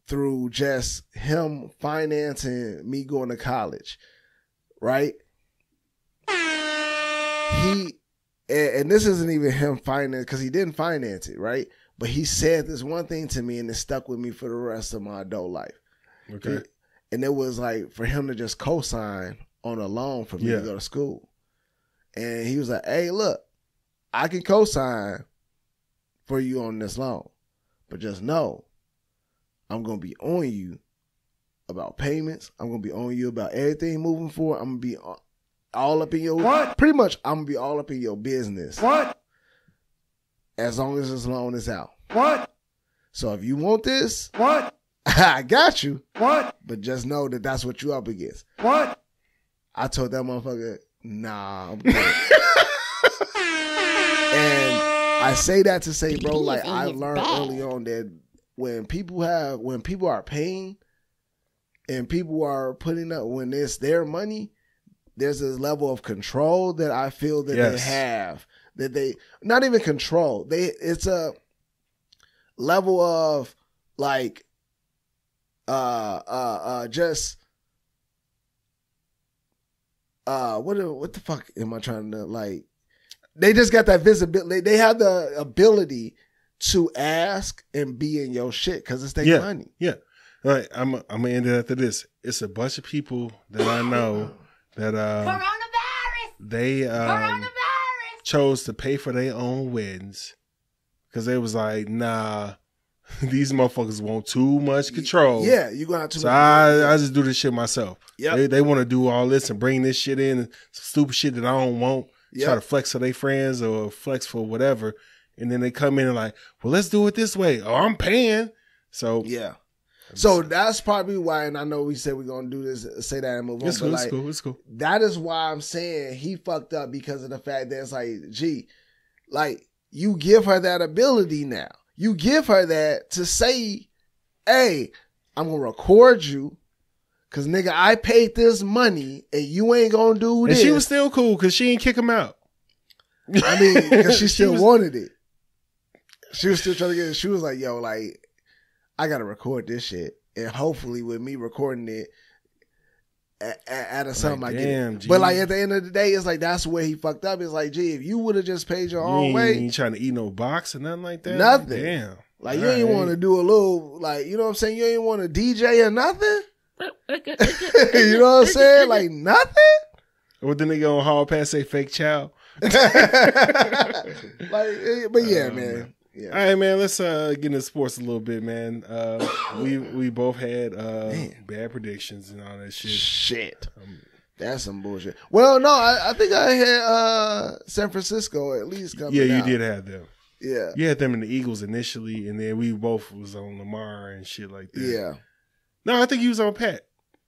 through just him financing me going to college, right? And this isn't even him finance, because he didn't finance it, right? But he said this one thing to me, and it stuck with me for the rest of my adult life. Okay. And it was like for him to just co-sign on a loan for me to go to school. And he was like, hey, look, I can co-sign for you on this loan, but just know I'm going to be on you about payments. I'm going to be on you about everything moving forward. I'm going to be all up in your... What? Pretty much, I'm going to be all up in your business. What? As long as this loan is out. What? So if you want this... What? I got you. What? But just know that that's what you're up against. What? I told that motherfucker, nah, I'm good. And I say that to say, bro, like I learned early on that when people are paying and people are putting up, when it's their money, there's this level of control that I feel that they have, that they, not even control. It's a level of like, just, what the fuck am I trying to like? They just got that visibility. They have the ability to ask and be in your shit because it's their money. Yeah. All right. I'm gonna end it after this. It's a bunch of people that I know that Coronavirus! they Coronavirus! chose to pay for their own weddings because they was like, nah, these motherfuckers want too much control. Yeah, you gonna have too so much. I just do this shit myself. Yeah, they want to do all this and bring this shit in, some stupid shit that I don't want. Yep. Try to flex for their friends or flex for whatever, and then they come in and like, well, let's do it this way. Oh, I'm paying. So yeah. So that's probably why, and I know we said we're gonna do this, say that and move on. It's cool, like, it's cool. That is why I'm saying he fucked up because of the fact that it's like, gee, like you give her that ability now. You give her that to say, hey, I'm gonna record you. Cause nigga, I paid this money and you ain't gonna do this. And she was still cool because she ain't kick him out. I mean, because she still wanted it. She was still trying to get it. She was like, yo, like, I gotta record this shit. And hopefully with me recording it at a something I get it. But like at the end of the day, it's like that's where he fucked up. It's like, gee, if you would have just paid your own way. You ain't trying to eat no box or nothing like that? Nothing. Damn. Like you ain't want to do a little, like, you know what I'm saying? You ain't want to DJ or nothing. You know what I'm saying? Like nothing. Or then they go on hall pass say fake child. Like, but yeah, man. Yeah. All right, man. Let's get into sports a little bit, man. We both had bad predictions and all that shit. Shit. That's some bullshit. Well, no, I think I had San Francisco at least coming. Yeah, you out. did have them. Yeah. You had them in the Eagles initially, and then we both was on Lamar and shit like that. Yeah. No, I think you was on Pat.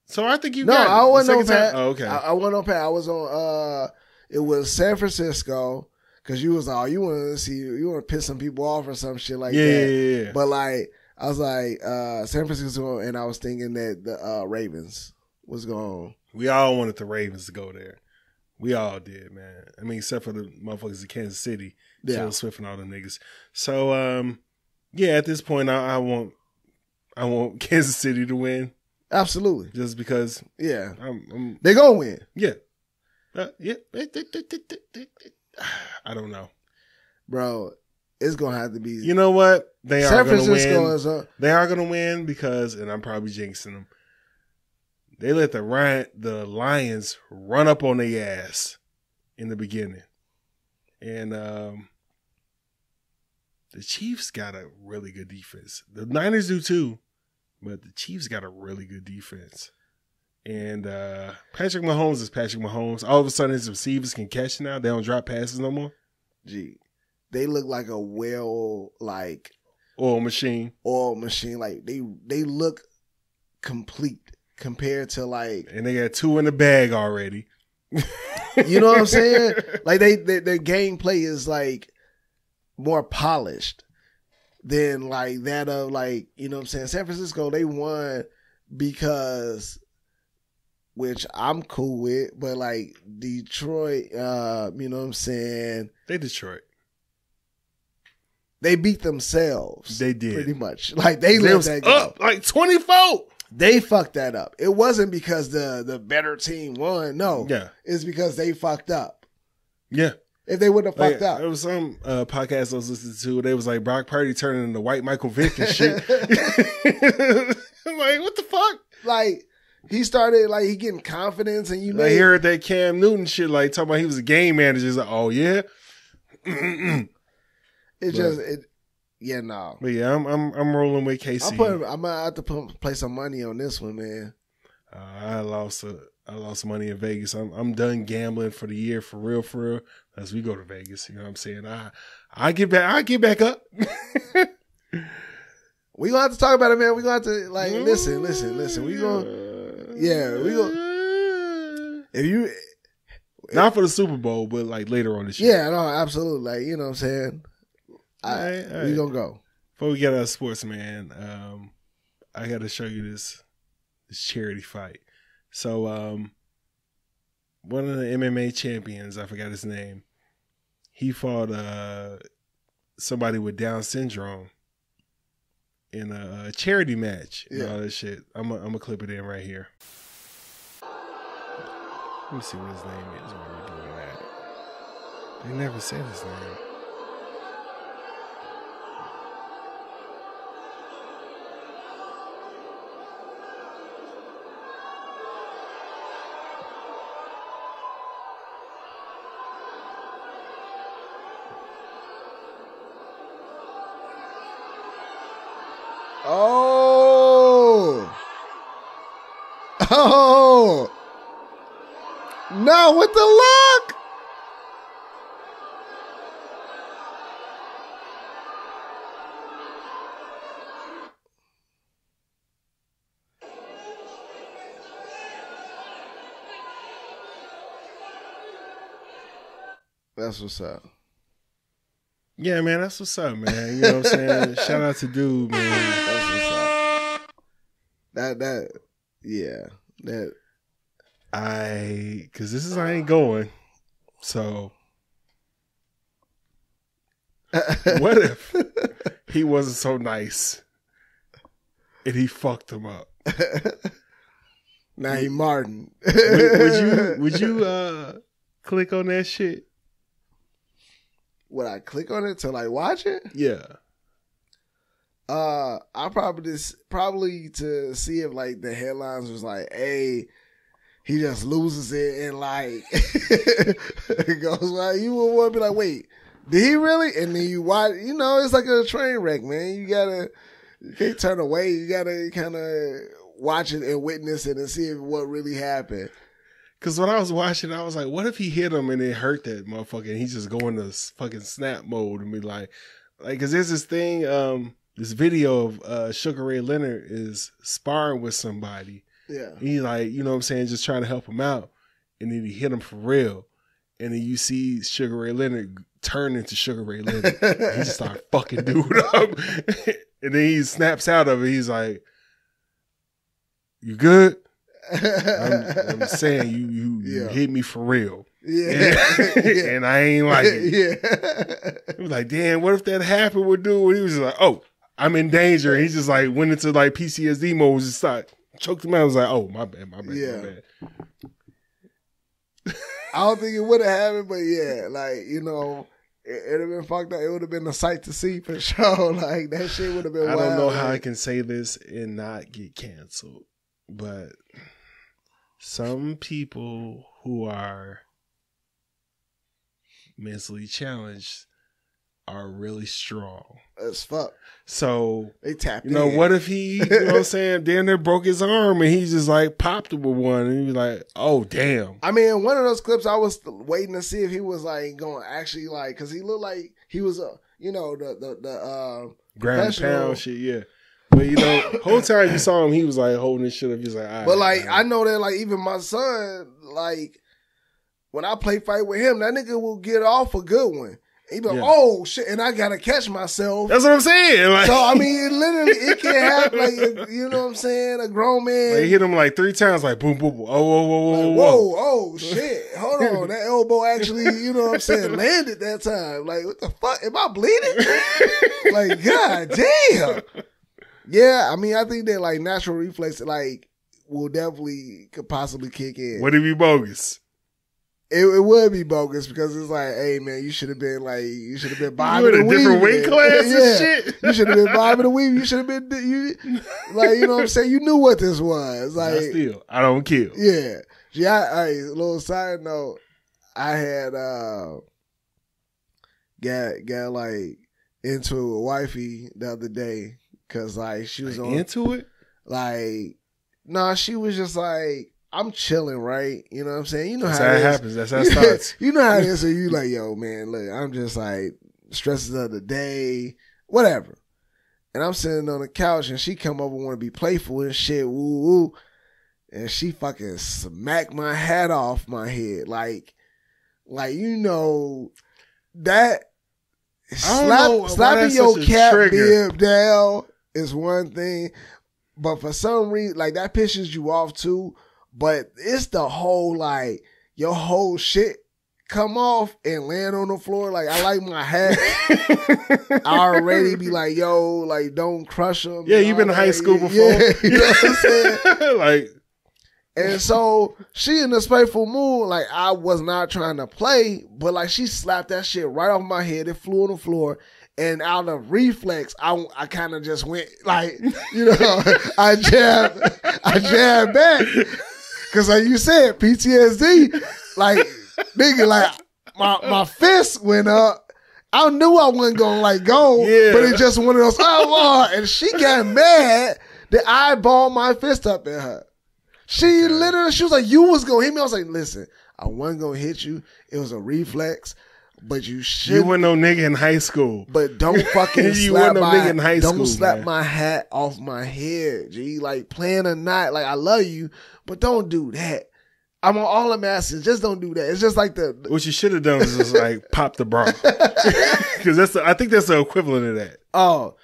So I think you No, got it. I wasn't on Pat. Oh, okay. I wasn't on Pat. I was on it was San Francisco because you was like, oh, you want to piss some people off or some shit like that. Yeah. But like I was like San Francisco, and I was thinking that the Ravens was going. We all wanted the Ravens to go there. We all did, man. I mean, except for the motherfuckers in Kansas City, Taylor Swift and all them niggas. So, yeah, at this point, I want Kansas City to win. Absolutely, just because. Yeah, they gonna win. Yeah, yeah. I don't know, bro. It's gonna have to be. You know what? They are gonna win. They are gonna win because, and I'm probably jinxing them. They let the Lions run up on their ass in the beginning. And the Chiefs got a really good defense. The Niners do too, but the Chiefs got a really good defense. And Patrick Mahomes is Patrick Mahomes. All of a sudden his receivers can catch now. They don't drop passes no more. Gee, they look like a oil machine. Like they look complete. Compared to like, and they got 2 in the bag already. You know what I'm saying? Like their gameplay is like more polished than like that of like, you know what I'm saying? San Francisco, they won because, which I'm cool with, but like Detroit, you know what I'm saying? They Detroit. They beat themselves. They did. Pretty much. Like they let that go. Up like 24. They fucked that up. It wasn't because the better team won. No. Yeah. It's because they fucked up. Yeah. If they wouldn't have fucked up. There was some podcast I was listening to. They was like Brock Purdy turning into white Michael Vick and shit. I'm like, what the fuck? Like, he started, like, he getting confidence and you know. I heard that Cam Newton shit, like, talking about he was a game manager. It's like, oh, yeah? Yeah, no. But yeah, I'm rolling with KC. I'm gonna have to play some money on this one, man. I lost money in Vegas. I'm done gambling for the year, for real. As we go to Vegas, you know what I'm saying? I get back up. We gonna have to talk about it, man. We gonna have to listen. We gonna if you not for the Super Bowl, but like later on this year. yeah, no, absolutely. Like, you know what I'm saying? All right. We gonna go. Before we get out of sports, man, I got to show you this charity fight. So, one of the MMA champions, I forgot his name, he fought somebody with Down syndrome in a charity match and all that shit. I'm gonna clip it in right here. Let me see what his name is while we're doing that. They never said his name. Oh, no, with the look. That's what's up. Yeah, man, that's what's up, man. You know what I'm saying? Shout out to dude, man. That's what's up. Cause this is I ain't going. So what if he wasn't so nice and he fucked him up? Now he Martin. would you click on that shit? Would I click on it to like watch it? Yeah. I probably to see if like the headlines was like, hey, he just loses it and like it goes like you would want to be like, wait, did he really? And then you watch, you know, it's like a train wreck, man. You can't turn away. You gotta kind of watch it and witness it and see what really happened. Cause when I was watching, I was like, what if he hit him and it hurt that motherfucker and he just go into fucking snap mode and be like, cause there's this thing, this video of Sugar Ray Leonard is sparring with somebody. Yeah. He like, you know what I'm saying, just trying to help him out. And then he hit him for real. And then you see Sugar Ray Leonard turn into Sugar Ray Leonard. He just start fucking dude up. And then he snaps out of it. He's like, you good? I'm saying you hit me for real. Yeah. And I ain't like it. Yeah. He was like, damn, what if that happened with dude? He was just like, oh, I'm in danger. And he just like went into like PTSD mode, just started choked him out. I was like, oh, my bad. Yeah. My bad. I don't think it would have happened, but yeah, like, you know, it'd have been fucked up. It would have been a sight to see for sure. Like, that shit would have been wild. I don't know how I can say this and not get canceled, but some people who are mentally challenged are really strong as fuck. So they tapped you know, in. what if he, you know what I'm saying, damn near broke his arm and he just like popped him with one and he was like, oh damn. I mean, one of those clips I was waiting to see if he was like going to actually like, cause he looked like he was you know, the ground and pound shit, yeah. But you know, whole time you saw him, he was like holding his shit up. He was like, all right, but like, all right. I know that like even my son, like when I play fight with him, that nigga will get off a good one. He be like, oh shit, and I gotta catch myself. That's what I'm saying. Like, so I mean, it can happen. Like, you know what I'm saying? A grown man. Like, he hit him like 3 times. Like boom, boom, boom. Oh, whoa, oh shit! Hold on, that elbow actually, you know what I'm saying, landed that time. Like, what the fuck? Am I bleeding? Like, god damn. Yeah, I mean, I think that like natural reflex like will definitely could possibly kick in. Would it be bogus? It would be bogus because it's like, hey man, you should have been bobbing you in and a different weight class and shit. You should have been bobbing and weaving. You should have been like, you know what I'm saying. You knew what this was. Like, still, I don't kill. Yeah. Hey, a little side note. I had got like into a wifey the other day because like she was like, into it. Like, no, she was just like, I'm chilling, right? You know what I'm saying? You know that's how it happens. That's how it starts. You know how it is. So you like, yo, man, look, I'm just like stresses of the day, whatever. And I'm sitting on the couch and she come over and want to be playful and shit, woo woo. and she fucking smacked my hat off my head. Like you know, that slapping your cat bib down is one thing, but for some reason, like, that pisses you off too. But it's the whole, like, your whole shit come off and land on the floor. Like, I like my hat. I already be like, yo, like, don't crush them. Yeah, you've been in high school before. Yeah, you know what I'm saying? Like, and so she in a spiteful mood. Like, I was not trying to play, but like, she slapped that shit right off my head. It flew on the floor. And out of reflex, I kind of just went, like, you know, I jabbed back. Cause like you said, PTSD, like, nigga, like, my fist went up. I knew I wasn't gonna, like, go, but it just one of those, and she got mad that I balled my fist up at her. She was like, you was gonna hit me. I was like, listen, I wasn't gonna hit you. It was a reflex, but you should. You weren't no nigga in high school. But don't fucking you weren't no nigga in high school. Don't slap my hat off my head, G. Like, playing or not, like, I love you, but don't do that. I'm on all the masses. Just don't do that. It's just like what you should have done is just like pop the bra, because I think that's the equivalent of that. Oh,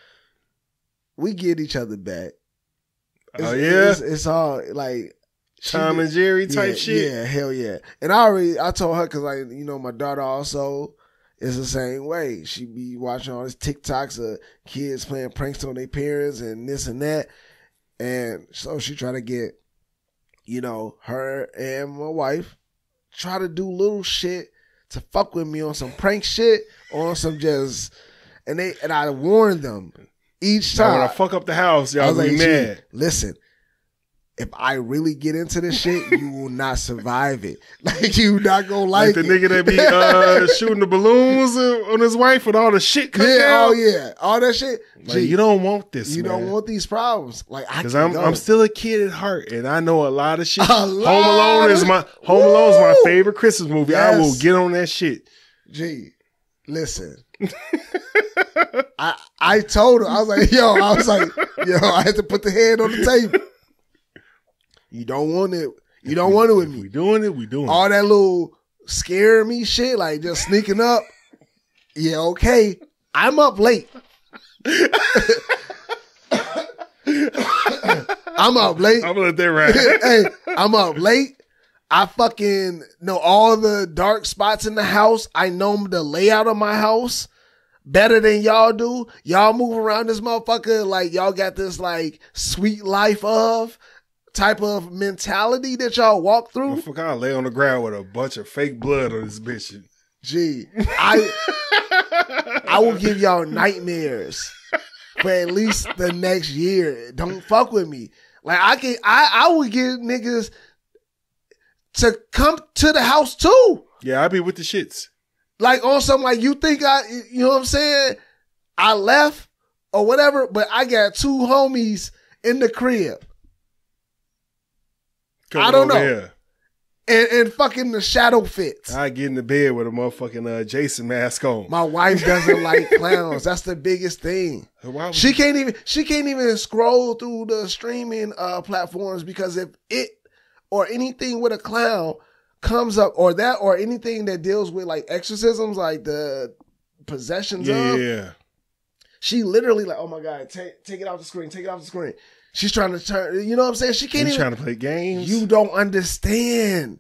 we get each other back. It's all like Tom and Jerry type shit. Yeah, hell yeah. And I told her, because, like, you know, my daughter also is the same way. She be watching all these TikToks of kids playing pranks on their parents and this and that. And so she try to get, you know, her and my wife try to do little shit to fuck with me on some prank shit or on some just, and I warned them each time. Now, when I fuck up the house, y'all be like, mad. Listen, if I really get into this shit, you will not survive it. Like, you not gonna like the it. nigga that be shooting the balloons on his wife with all the shit cut down. Oh yeah, all that shit. Like, you don't want this. You don't want these problems. Like, because I'm still a kid at heart, and I know a lot of shit. Home Alone is my favorite Christmas movie. Yes. I will get on that shit. Gee, listen. I told her, I was like, I had to put the hand on the table. You don't want it. You don't want it with me. We doing it. All that little scare me shit, like just sneaking up. Yeah, okay. I'm up late. I'm up late. I'm gonna let that ride. Hey, I'm up late. I fucking know all the dark spots in the house. I know the layout of my house better than y'all do. Y'all move around this motherfucker like y'all got this, like, sweet life of type of mentality that y'all walk through. I forgot I lay on the ground with a bunch of fake blood on this bitch. Gee, I will give y'all nightmares for at least the next year. Don't fuck with me. Like, I would get niggas to come to the house too. Yeah, I be with the shits. Like, on something like, you think you know what I'm saying? I left or whatever, but I got two homies in the crib. I don't know. Here. And fucking the shadow fits. I get in the bed with a motherfucking Jason mask on. My wife doesn't like clowns. That's the biggest thing. She can't even scroll through the streaming platforms, because if it or anything with a clown comes up, or anything that deals with, like, exorcisms, like the possessions yeah. She literally like, oh my God, take it off the screen, take it off the screen. She's trying to turn, you know what I'm saying? She can't even. Trying to play games. You don't understand.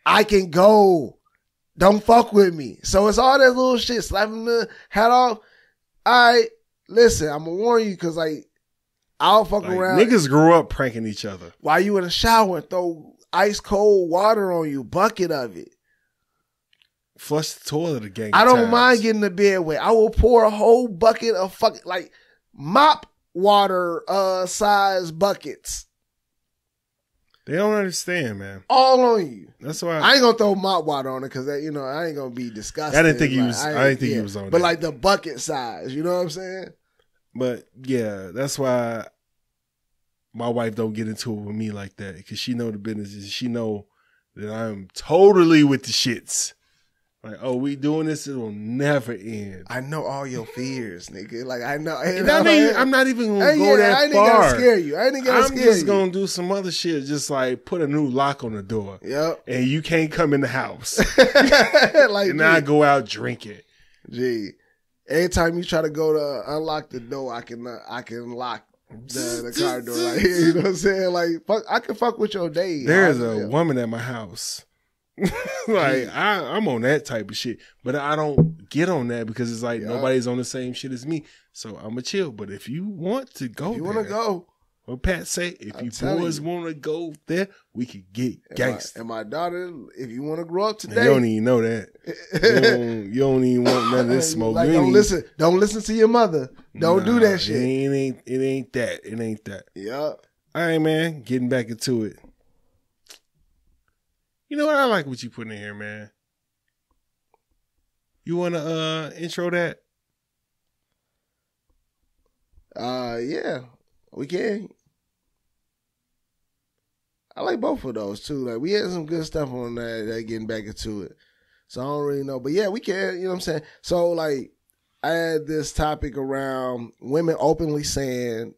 I can go. Don't fuck with me. So it's all that little shit, slapping the hat off. All right, listen, I'm gonna warn you, because, like, I'll fuck around. Niggas grew up pranking each other. While you in the shower, throw ice cold water on you, bucket of it. Flush the toilet again. I don't mind getting the bed wet. I will pour a whole bucket of fucking, like, mop water size buckets. They don't understand, man. All on you. That's why I ain't gonna throw mop water on it, because I ain't gonna be disgusting. I didn't think he was. I didn't think he was on. But like the bucket size, you know what I'm saying? But yeah, that's why my wife don't get into it with me like that, because she know the business. She know that I'm totally with the shits Like, oh, we doing this, it will never end. I know all your fears, nigga. Like, I know. I'm not even going to go that I ain't far. Gotta scare you. I ain't gotta scare you. I'm just going to do some other shit, just like put a new lock on the door. Yep. And you can't come in the house. Like, and I go out drinking. Gee, anytime you try to go to unlock the door, I can lock the car door. Like, you know what I'm saying? Like, fuck, I can fuck with your day. There's a woman at my house. Like, I'm on that type of shit, but I don't get on that because it's like nobody's on the same shit as me. So I'm a chill. But if you want to go, if you want to go, what Pat say, if you boys want to go there, we could get gangster. And my daughter, if you want to grow up today, you don't even know that. you don't even want none of this smoke. Like, don't listen to your mother. Don't do that shit. It ain't that. Yeah. All right, man. Getting back into it. You know what? I like what you put in here, man. You want to intro that? Yeah, we can. I like both of those too. Like, we had some good stuff on that getting back into it. So I don't really know. But yeah, we can, you know what I'm saying? So like, I had this topic around women openly saying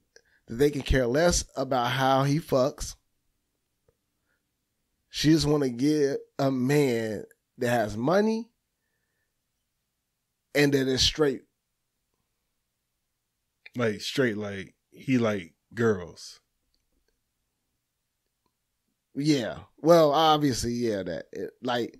that they can care less about how he fucks. She just want to get a man that has money and that is straight. Like straight, like he like girls. Yeah. Well, obviously, yeah. Like,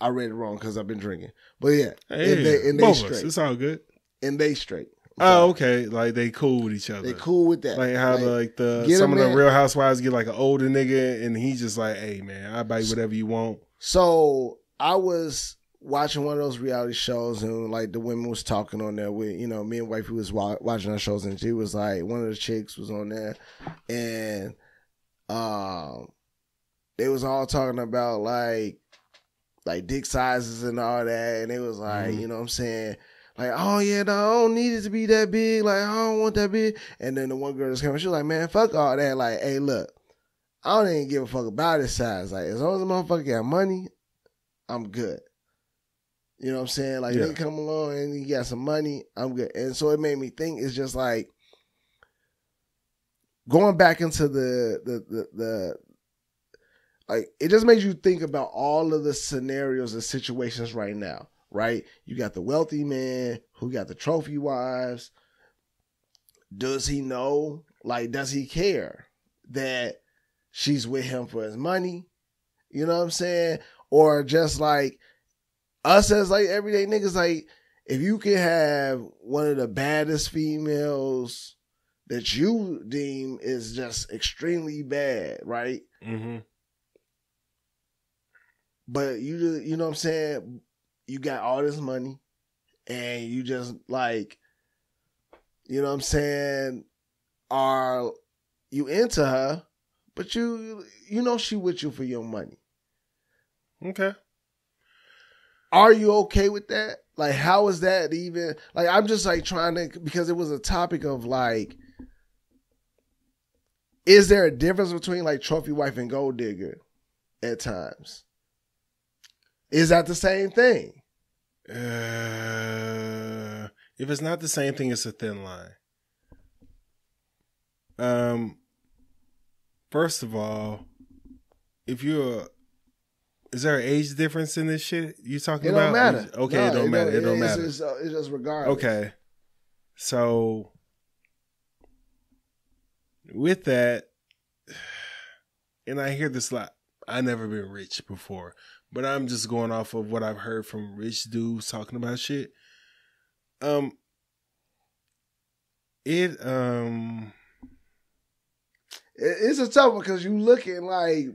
I read it wrong because I've been drinking. But yeah, hey, and they straight. It's all good. And they straight. Oh, okay. Like they cool with each other. They cool with that. Like how some of the Real Housewives get like an older nigga, and he's just like, "Hey man, I buy you whatever you want." So I was watching one of those reality shows, and like the women was talking on there with, you know, me and wifey was watching our shows, and she was like, one of the chicks was on there, and they was all talking about like dick sizes and all that, and they was like, you know what I'm saying? Like, oh yeah, no, I don't need it to be that big. Like, I don't want that big. And then the one girl that's coming, she was like, man, fuck all that. Like, hey, look, I don't even give a fuck about his size. Like, as long as the motherfucker got money, I'm good. You know what I'm saying? Like, they come along and he got some money, I'm good. And so it made me think, it's just like going back into the like, it just makes you think about all of the scenarios and situations right now. Right? You got the wealthy man who got the trophy wives. Does he know? Like, does he care that she's with him for his money? You know what I'm saying? Or just like us as like everyday niggas, like, if you can have one of the baddest females that you deem is just extremely bad, right? Mm-hmm. But you know what I'm saying? You got all this money and you just like, you know what I'm saying, are you into her, but you know she with you for your money. Okay. Are you okay with that? Like, how is that even, like, I'm just like trying to, because it was a topic of like, is there a difference between like trophy wife and gold digger at times? Is that the same thing? If it's not the same thing, it's a thin line. First of all, is there an age difference in this shit you talking about? It don't matter. Okay, no, it don't matter. It don't matter. It's just regardless. Okay. So, with that, and I hear this a lot, I never been rich before. But I'm just going off of what I've heard from rich dudes talking about shit. It's a tough one because you looking like,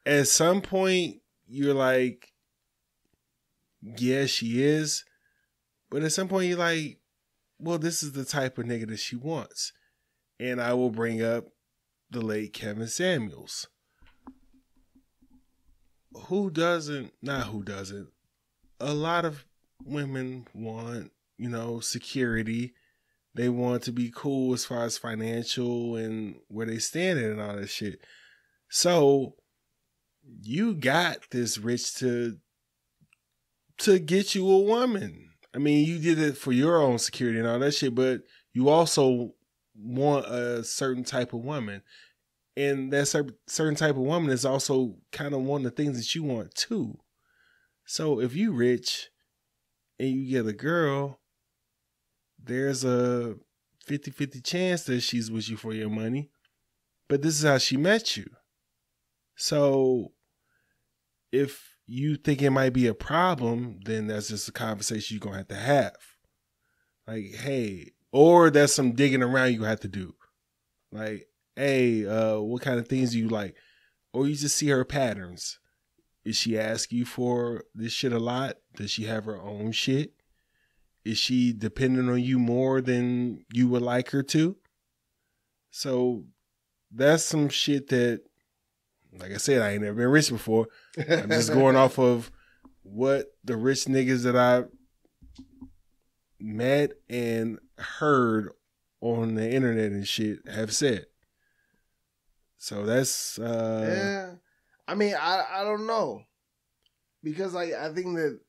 at some point you're like, yeah, she is. But at some point you're like, well, this is the type of nigga that she wants. And I will bring up the late Kevin Samuels. Not who doesn't. A lot of women want, security. They want to be cool as far as financial and where they stand at and all that shit. So you got this rich to to get you a woman. I mean, you did it for your own security and all that shit, but you also want a certain type of woman. And that certain type of woman is also kind of one of the things that you want too. So if you rich and you get a girl, there's a 50-50 chance that she's with you for your money. But this is how she met you. So if you think it might be a problem, then that's just a conversation you're going to have. Like, hey, or there's some digging around you have to do. Like, hey, what kind of things do you like? Or you just see her patterns. Is she ask you for this shit a lot? Does she have her own shit? Is she dependent on you more than you would like her to? So that's some shit that, like I said, I ain't never been rich before. I'm just going off of what the rich niggas that I met and heard on the internet and shit have said. So that's yeah. I mean, I don't know, because like I think that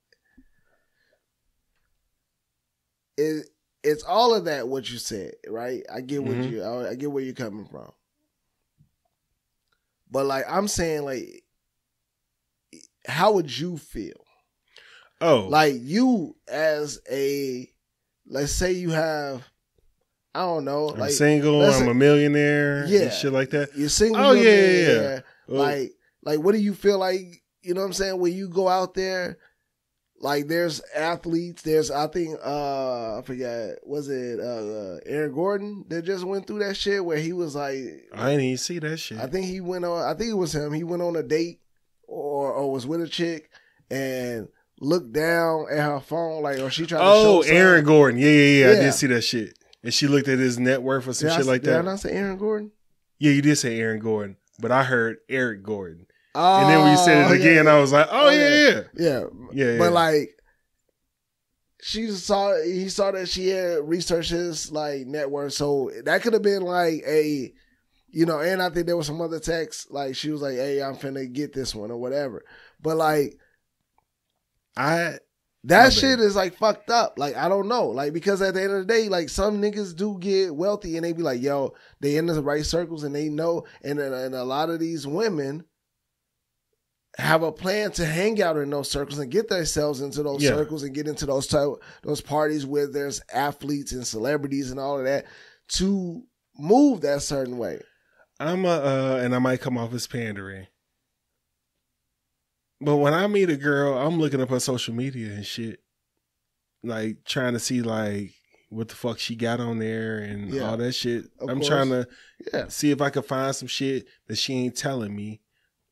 it's all of that what you said, right? I get what I get where you're coming from, but like I'm saying, like, how would you feel? Oh, like you as a, let's say you have, I don't know, I'm like single, I'm a millionaire, and shit like that. You're single, oh you're yeah, millionaire. Like, what do you feel like? You know what I'm saying? When you go out there, like, there's athletes. There's, I think, I forget, was it Aaron Gordon that just went through that shit where he was like, I didn't even see that shit. I think he went on. I think it was him. He went on a date or was with a chick and looked down at her phone, like, or she tried to show something. Aaron Gordon. Yeah. I did see that shit. And she looked at his net worth or some shit like that. Did I not say Aaron Gordon? Yeah, you did say Aaron Gordon, but I heard Eric Gordon. Oh, and then when you said it again, I was like, yeah. But like, he saw that she had researched his like net worth, so that could have been like a, you know. And I think there was some other texts, like she was like, "Hey, I'm finna get this one" or whatever. But like, that shit is like fucked up. Like, I don't know. Like, because at the end of the day, like, some niggas do get wealthy and they be like, yo, they in the right circles and they know. And a lot of these women have a plan to hang out in those circles and get themselves into those circles and get into those parties where there's athletes and celebrities and all of that to move that certain way. And I might come off as pandering, but when I meet a girl, I'm looking up her social media and shit, like trying to see like what the fuck she got on there and all that shit. I'm trying to see if I can find some shit that she ain't telling me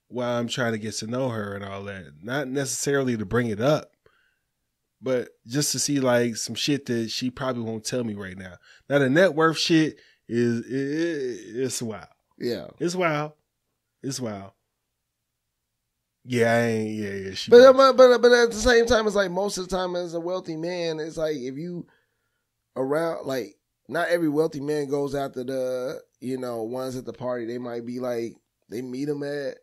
while I'm trying to get to know her and all that. Not necessarily to bring it up, but just to see like some shit that she probably won't tell me right now. Now the net worth shit it's wild. Yeah, it's wild. It's wild. Yeah, But at the same time, it's like most of the time as a wealthy man, it's like if you around, like, not every wealthy man goes after the, you know, ones at the party. They might be like, they meet them at,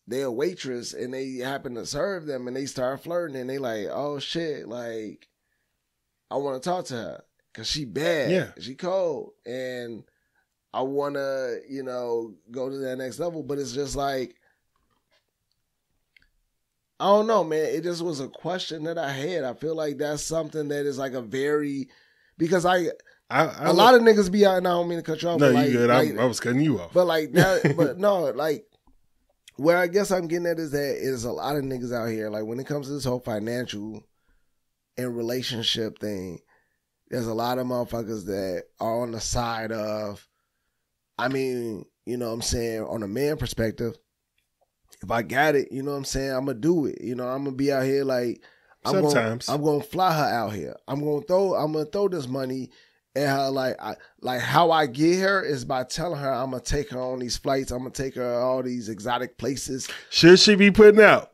they're a waitress and they happen to serve them and they start flirting and they like, oh shit, like, I want to talk to her because she bad, she cold, and I want to, you know, go to that next level. But it's just like, I don't know, man. It just was a question that I had. I feel like that's something that is like a very, because a lot of niggas be out, and I don't mean to cut you off. No, you good. I was cutting you off. But like that, but no, like where I guess I'm getting at is that there's a lot of niggas out here. Like when it comes to this whole financial and relationship thing, there's a lot of motherfuckers that are on the side of, I mean, you know what I'm saying, on a man perspective, if I got it, you know what I'm saying, I'm going to do it. You know, I'm going to be out here like, I'm going to fly her out here. I'm going to throw this money at her. Like how I get her is by telling her I'm going to take her on these flights. I'm going to take her all these exotic places. Should she be putting out?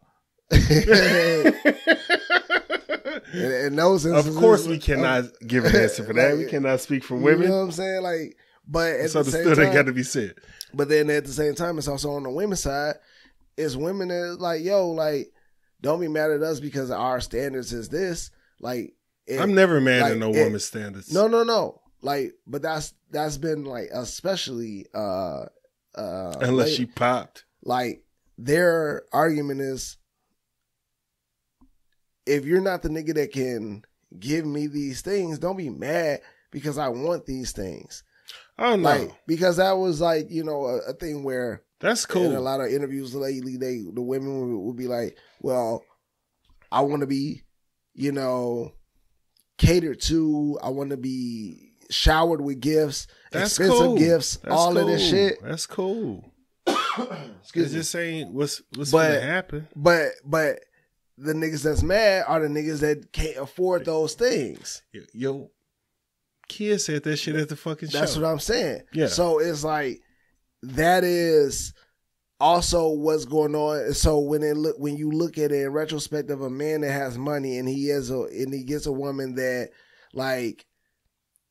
In those instances, of course, we cannot give an answer for that. We cannot speak for women. You know what I'm saying? Like, but at so the same time, it got to be said. But then at the same time, it's also on the women's side. It's women that like, yo, like, don't be mad at us because our standards is this. Like, I'm never mad like, at no woman's standards. No. Like, but that's been like especially unless she popped. Like, their argument is, if you're not the nigga that can give me these things, don't be mad because I want these things. Oh no, like, because that was like, you know, a thing where that's cool. In a lot of interviews lately, the women would be like, well, I want to be, you know, catered to. I want to be showered with gifts, that's expensive cool. gifts, That's all cool. of this shit. That's cool. Excuse It's me. just saying what's gonna happen. But the niggas that's mad are the niggas that can't afford those things. Yo, kid said that shit at the fucking show. That's what I'm saying. Yeah. So it's like, that is also what's going on. So when you look at it in retrospect of a man that has money and he gets a woman that, like,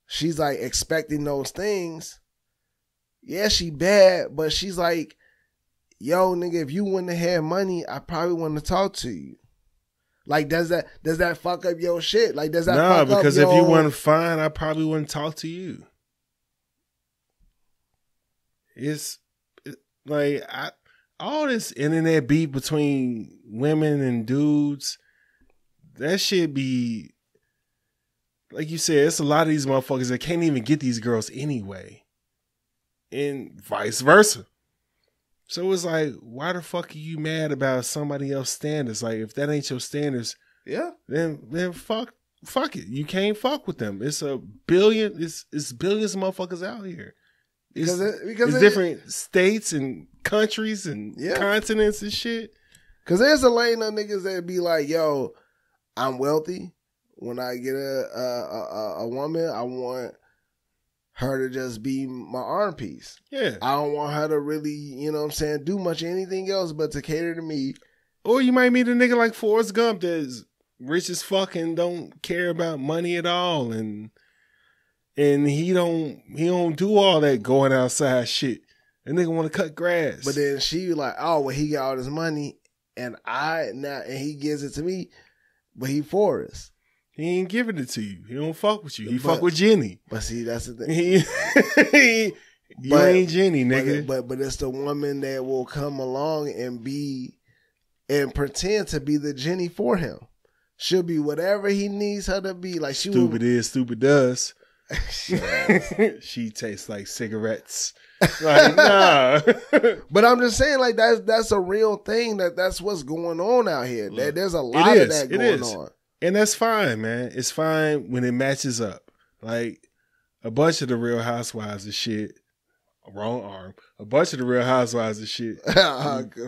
she's like expecting those things. Yeah, she bad, but she's like, yo, nigga, if you wouldn't have had money, I probably wouldn't have talked to you. Like, does that fuck up your shit? Like, does that fuck up because your... if you weren't fine, I probably wouldn't talk to you. It's like all this internet beef between women and dudes, that shit be, like you said, it's a lot of these motherfuckers that can't even get these girls anyway. And vice versa. So it's like, why the fuck are you mad about somebody else's standards? Like, if that ain't your standards, yeah, then fuck it. You can't fuck with them. It's billions of motherfuckers out here. Because it's different states and countries and continents and shit. Because there's a lane of niggas that be like, yo, I'm wealthy. When I get a woman, I want her to just be my arm piece. Yeah. I don't want her to really, you know what I'm saying, do much of anything else but to cater to me. Or you might meet a nigga like Forrest Gump that's rich as fuck and don't care about money at all, and he don't do all that going outside shit. That nigga want to cut grass. But then she like, oh, well, he got all this money and he gives it to me, but he Forrest. He ain't giving it to you. He don't fuck with you. He fuck with Jenny. But see, that's the thing. You ain't Jenny, nigga. But it's the woman that will come along and pretend to be the Jenny for him. She'll be whatever he needs her to be. Like, she stupid is, stupid does. She tastes like cigarettes. Like, nah. But I'm just saying, like, that's a real thing. That's what's going on out here. There's a lot of that going on. And that's fine, man. It's fine when it matches up. Like, a bunch of the Real Housewives of shit. Wrong arm. A bunch of the Real Housewives of shit.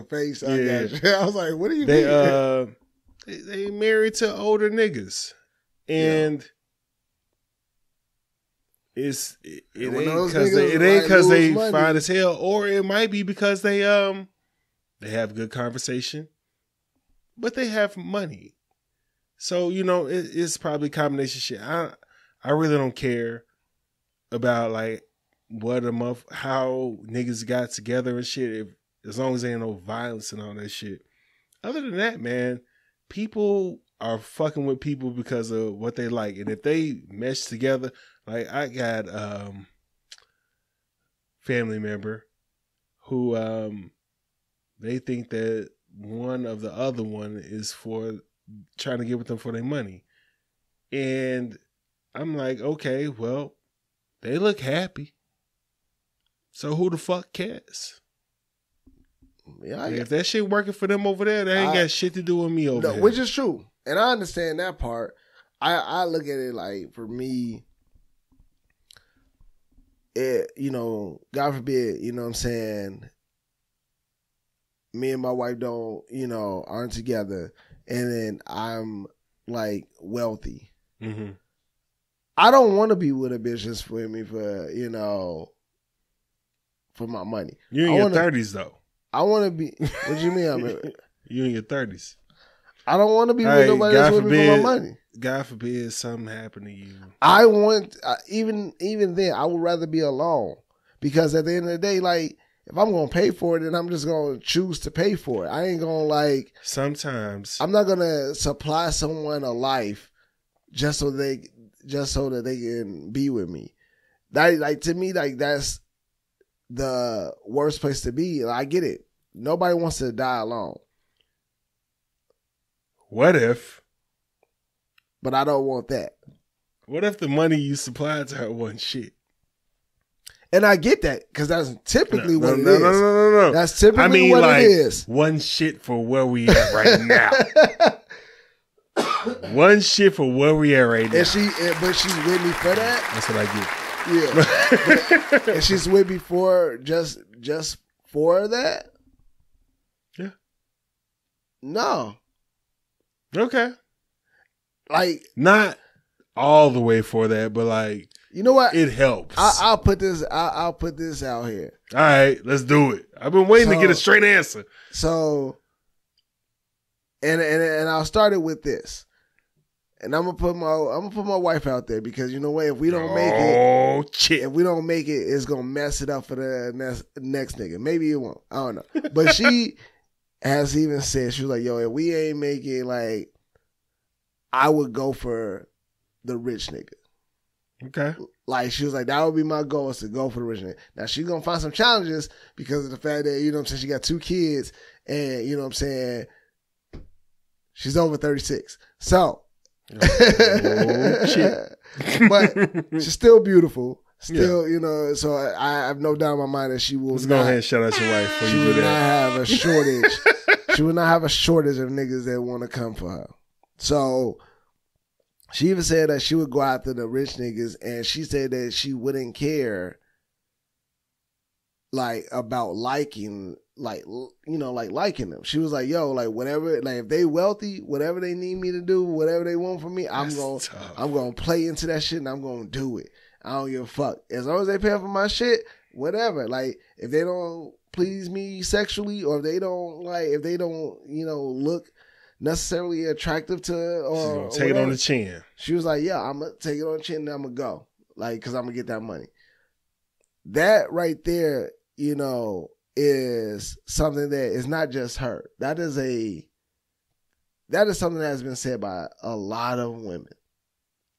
Face. Yeah. I was like, what do you mean? They married to older niggas. And it ain't because they fine as hell, or it might be because they have good conversation, but they have money. So, you know, it's probably a combination of shit. I really don't care about like how niggas got together and shit, as long as there ain't no violence and all that shit. Other than that, man, people are fucking with people because of what they like. And if they mesh together, like I got family member who they think that one of the other one is for trying to get with them for their money. And I'm like, okay, well, they look happy. So who the fuck cares? Yeah, if that shit working for them over there, that ain't got shit to do with me over here. Which is true. And I understand that part. I look at it like, for me, you know, God forbid, you know what I'm saying, me and my wife aren't together, and then I'm like wealthy. Mm-hmm. I don't want to be with a bitch just for me for my money. You in your 30s though. I want to be. What do you mean? You in your 30s. I don't want to be with nobody that's with me for my money. God forbid something happen to you. I want even then. I would rather be alone, because at the end of the day, like, if I'm gonna pay for it, then I'm just gonna choose to pay for it. I ain't gonna like. Sometimes I'm not gonna supply someone a life just so that they can be with me. That, like, to me, like, that's the worst place to be. I get it. Nobody wants to die alone. What if? But I don't want that. What if the money you supplied to her wasn't shit? And I get that because that's typically what it is. No. That's typically what it is. One shit for where we at right now. One shit for where we at right now. But she's with me for that. That's what I get. Yeah. And she's with me for just for that. Yeah. No. Okay. Like, not all the way for that, but like, you know what? It helps. I'll put this out here. All right, let's do it. I've been waiting to get a straight answer. So, and I'll start it with this, and I'm gonna put my wife out there because you know what? If we don't make it, it's gonna mess it up for the next nigga. Maybe it won't. I don't know. But she has even said, she was like, "Yo, if we ain't make it, like, I would go for the rich nigga." Okay. Like, she was like, that would be my goal, is to go for the rich nigga. Now, she's going to find some challenges because of the fact that, you know what I'm saying, she got 2 kids and, you know what I'm saying, she's over 36. So, shit. But she's still beautiful. Still, you know, so I have no doubt in my mind that she will Let's go ahead and shout out your wife before you do that. Not have a shortage. She will not have a shortage of niggas that want to come for her. So, she even said that she would go after the rich niggas, and she said that she wouldn't care, like, about liking, like, you know, like, liking them. She was like, yo, like, whatever, like, if they wealthy, whatever they need me to do, whatever they want from me, I'm going to play into that shit, and I'm going to do it. I don't give a fuck. As long as they pay for my shit, whatever. Like, if they don't please me sexually, or if they don't, you know, look necessarily attractive to, or take it on the chin. She was like, yeah, I'm gonna take it on the chin and I'm gonna go, like, because I'm gonna get that money. That right there, you know, is something that is not just her. That is something that has been said by a lot of women.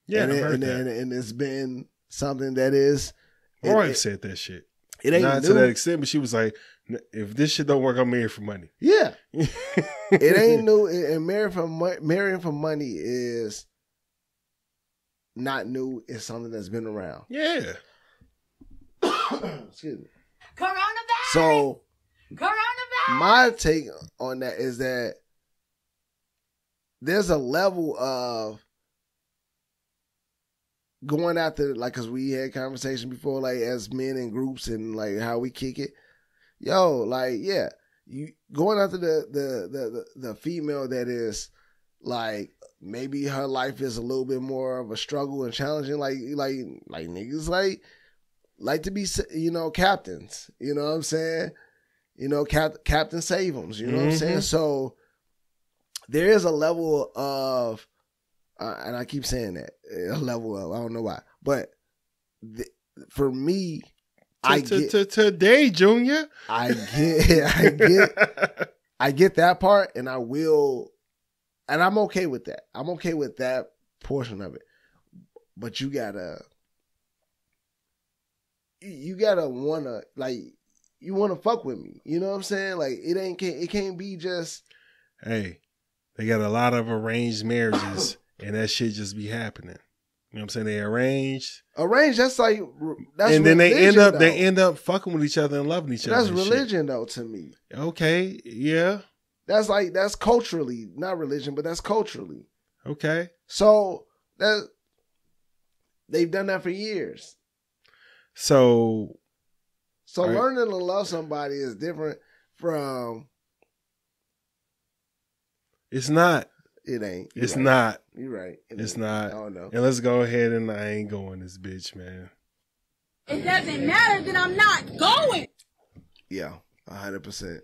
Yeah, and it's been something that is. My wife said that shit. It ain't not new. To that extent, but she was like, if this shit don't work, I'm married for money. Yeah. It ain't new. And marrying for money is not new. It's something that's been around. Yeah. Excuse me. Coronavirus. So, Coronavirus. my take on that is that there's a level of going after, like, because we had conversation before, like, as men in groups and, like, how we kick it. Yo, like, yeah, you going after the female that is, like, maybe her life is a little bit more of a struggle and challenging, like niggas like to be, you know, captains, you know what I'm saying? You know, Captain Save'ems, you know what I'm saying? So there is a level of, and I keep saying that, a level of, I don't know why, but for me, today, Junior. I get that part, and I will, and I'm okay with that. I'm okay with that portion of it. But you gotta wanna, like, you wanna fuck with me. You know what I'm saying? Like, it can't be just. Hey, they got a lot of arranged marriages, and that shit just be happening. You know what I'm saying? They arranged, that's like, that's, and then religion, they end up fucking with each other and loving each other. That's religion, though, to me. Okay, yeah. That's culturally, not religion, but that's culturally. Okay. So they've done that for years. So learning to love somebody is different from. It's not. It ain't. It's right. not. You're right. It's not. I don't know. And let's go ahead and I ain't going this bitch, man. It doesn't matter that I'm not going. Yeah, 100%.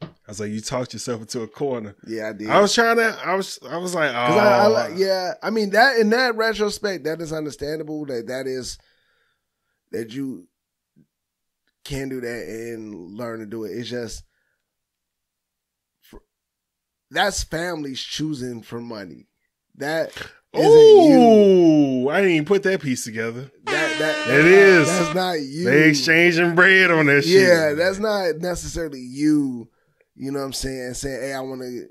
I was like, you talked yourself into a corner. Yeah, I did. I was like, oh. Yeah, I mean, that in that retrospect, that is understandable. That you can do that and learn to do it. It's just that's families choosing for money. That isn't you. I didn't even put that piece together. It is. That's not you. They exchanging bread on that shit. Yeah, that's not necessarily you. You know what I'm saying? Saying, hey, I want to.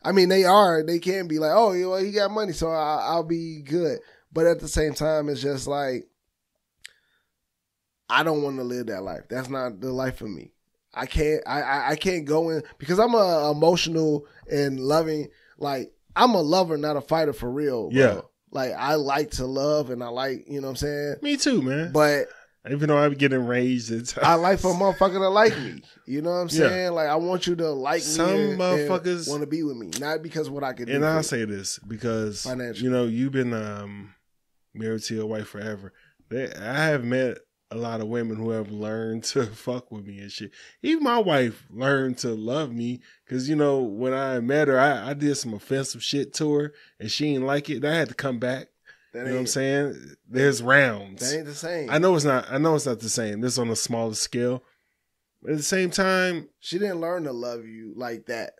I mean, they are. They can be like, oh, you know, he got money, so I'll be good. But at the same time, it's just like, I don't want to live that life. That's not the life for me. I can't go in because I'm a emotional and loving. Like, I'm a lover, not a fighter for real. Bro. Yeah. Like, I like to love and I like, you know what I'm saying? Me too, man. But even though I be getting enraged at times. I like for a motherfucker to like me. You know what I'm saying? Yeah. Like, I want you to like me. Some motherfuckers want to be with me. Not because what I could do. And I'll say this because, financially. You know, you've been married to your wife forever. I have met a lot of women who have learned to fuck with me and shit. Even my wife learned to love me because, you know, when I met her, I did some offensive shit to her and she didn't like it. And I had to come back. You know what I'm saying? There's rounds. That ain't the same. I know it's not the same. This is on a smaller scale. But at the same time, she didn't learn to love you like that.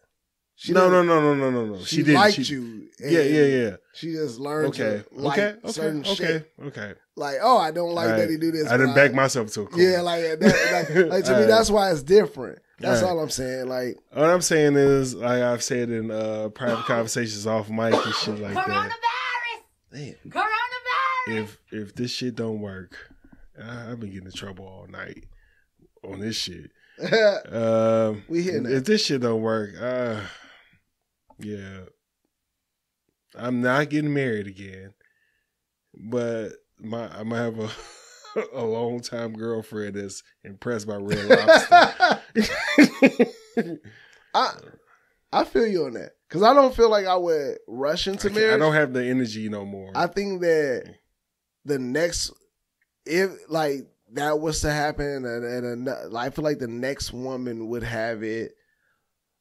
No. She didn't. liked you. Yeah. She just learned to like certain shit. Okay. Like, oh, I don't like that he do this. I didn't back myself to a corner. Yeah, like to me, that's why it's different. That's all I'm saying. Like, what I'm saying is, like I've said in private conversations off mic and shit like that. Damn. Coronavirus. If this shit don't work, I've been getting in trouble all night on this shit. We hear that. If this shit don't work, yeah, I'm not getting married again. But I'm gonna have a long time girlfriend that's impressed by Red Lobster. I feel you on that because I don't feel like I would rush into marriage. I don't have the energy no more. I think that if like that was to happen, and I feel like the next woman would have it.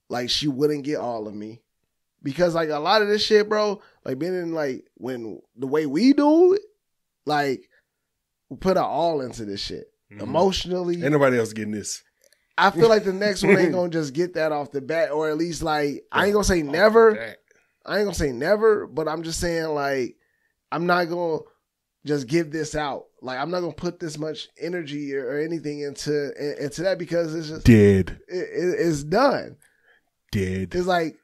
Like, she wouldn't get all of me because like a lot of this shit, bro. Like, being in like when the way we do it, like we put our all into this shit emotionally. Ain't nobody else getting this. I feel like the next one ain't gonna just get that off the bat, or at least like I ain't gonna say never. I ain't gonna say never, but I'm just saying like I'm not gonna just give this out. Like, I'm not gonna put this much energy or anything into that because it's just dead. It's done. Dead. It's like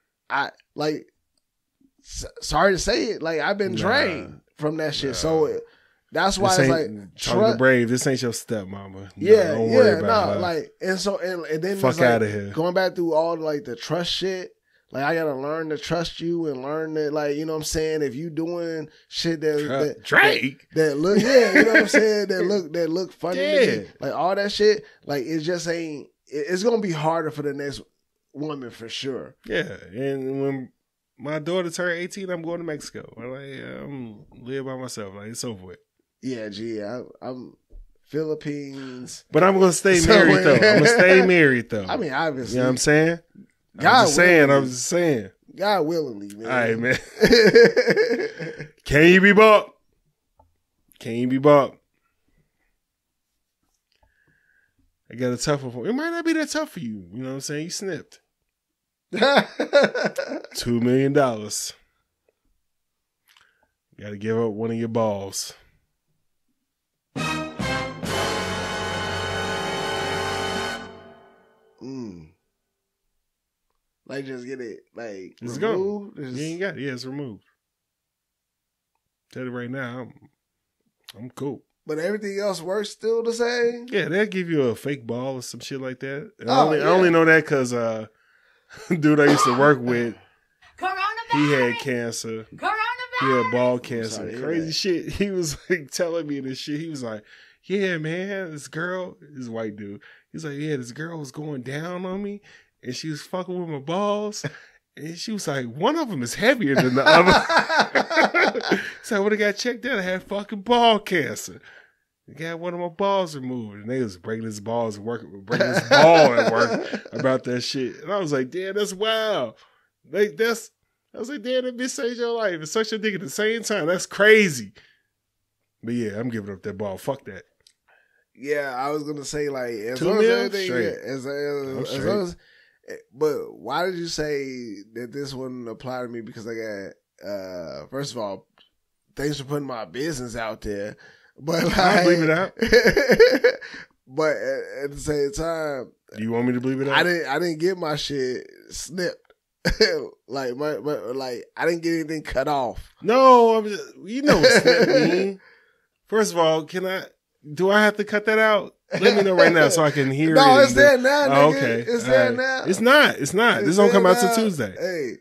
sorry to say it, like I've been drained from that shit. So that's why it's like Tonga Brave. This ain't your stepmama. Yeah, don't worry about her. like and then fuck it's like out of here. Going back through all like the trust shit. Like, I gotta learn to trust you and learn that, like, you know what I'm saying? If you doing shit that Drake that look, yeah, you know what I'm saying? That look funny to me. Like, all that shit, like, it just ain't. It's gonna be harder for the next woman for sure. Yeah, and when my daughter turned 18, I'm going to Mexico. I'm live by myself. Like, it's over with. Yeah, I'm Philippines, but I'm gonna stay married though. I'm gonna stay married though. I mean, obviously, you know what I'm saying. I'm just saying. God willingly, man. All right, man. Can you be bought? Can you be bought? I got a tough one for you. It might not be that tough for you. You know what I'm saying? You snipped. $2 million. You got to give up one of your balls. Like, just get it, like, it's removed? You ain't got it. Yeah, it's removed. Tell you right now, I'm cool. But everything else works still the same? Yeah, they'll give you a fake ball or some shit like that. I only know that because dude I used to work with, he had cancer. He had ball cancer. Crazy shit. He was like telling me this shit. He was like, yeah, man, this girl, this white dude, he's like, yeah, this girl was going down on me. And she was fucking with my balls. And she was like, one of them is heavier than the other. So when I got checked out, I had fucking ball cancer. I got one of my balls removed. And they was breaking his balls and breaking his ball at work about that shit. And I was like, damn, that's wild. I was like, damn, that bitch saved your life. And such a nigga at the same time. That's crazy. But yeah, I'm giving up that ball. Fuck that. Yeah, I was gonna say like as 2 long as mil? everything, Straight. as straight. long as. But why did you say that this wouldn't apply to me? Because I got first of all, thanks for putting my business out there. But like, I'll bleep it out. But at the same time, Do you want me to bleep it out? I didn't get my shit snipped. like like I didn't get anything cut off. No, I'm just, you know what snip mean. First of all, do I have to cut that out? Let me know right now so I can hear it. No, it's there now, nigga. Oh, okay. It's All there right. now. It's not. This don't come out till Tuesday. Hey,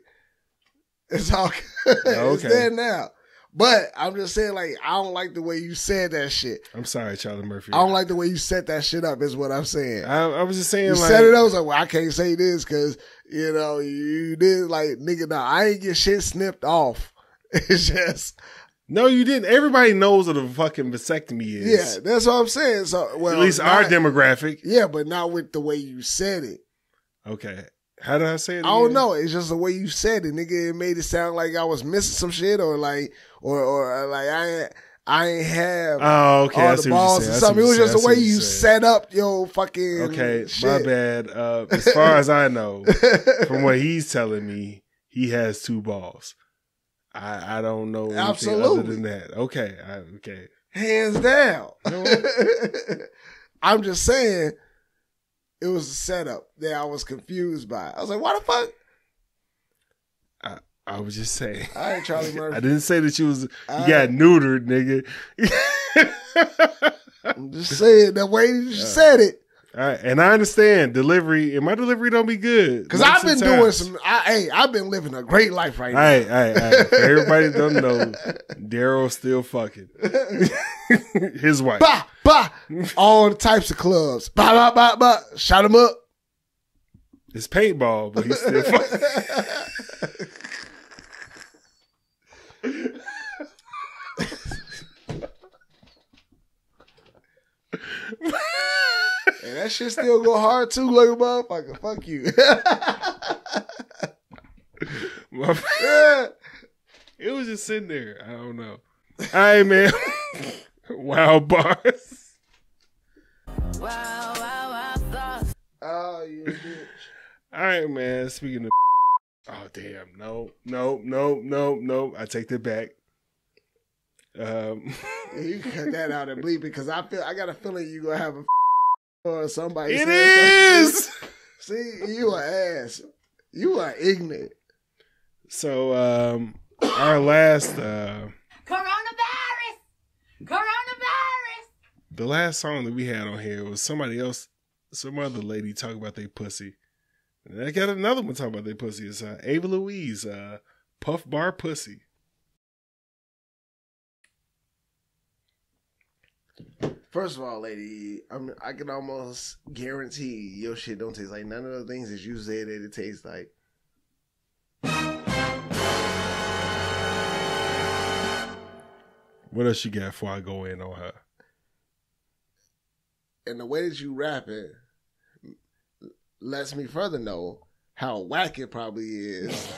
it's all good. It's Okay. there now. But I'm just saying, like, I don't like the way you said that shit. I'm sorry, Charlie Murphy. I don't like the way you set that shit up, is what I'm saying. I was just saying, You like, set it up, I was like, well, I can't say this because, you know, you did, like, nigga, no, I ain't get shit snipped off. It's just. no, you didn't. Everybody knows what a fucking vasectomy is. Yeah, that's what I'm saying. So, well, At least our demographic. Yeah, but not with the way you said it. Okay. How did I say it? I don't again? know. It's just the way you said it, nigga. It made it sound like I was missing some shit, or like, or like I ain't have Oh, okay. all I the see what balls you're or saying. something. It was just the way you said. set up your fucking. Okay, shit. my bad. As far as I know, from what he's telling me, he has 2 balls. I don't know anything Absolutely. other than that. Okay, okay. Hands down. You know what? I'm just saying, it was a setup that I was confused by. I was like, why the fuck? I was just saying. All right, Charlie Murphy. I didn't say that you got neutered, nigga. I'm just saying the way you said it. All right, and I understand delivery, and my delivery don't be good. Because I've been doing some, I've been living a great life right now. All right. For everybody that don't know, Daryl's still fucking his wife. Bah, bah. All the types of clubs. Bah, bah, bah, bah. Shot him up. It's paintball, but he's still fucking. And that shit still go hard too, like a motherfucker. Fuck you. Yeah. It was just sitting there. I don't know. All right, man. Wild bars. Oh, you bitch. All right, man. Speaking of. Oh, damn. No. I take that back. You can cut that out and bleep it because I got a feeling you gonna have a or somebody. It saying is. something. See, you an ass. You are ignorant. So, our last, Coronavirus! the last song that we had on here was somebody else, some other lady talking about their pussy. And I got another one talking about their pussy. It's Ava Louise, Puff Bar Pussy. First of all, lady, I can almost guarantee your shit don't taste like none of the things that you said that it tastes like. What else you got before I go in on her? And the way that you rap it lets me further know how whack it probably is.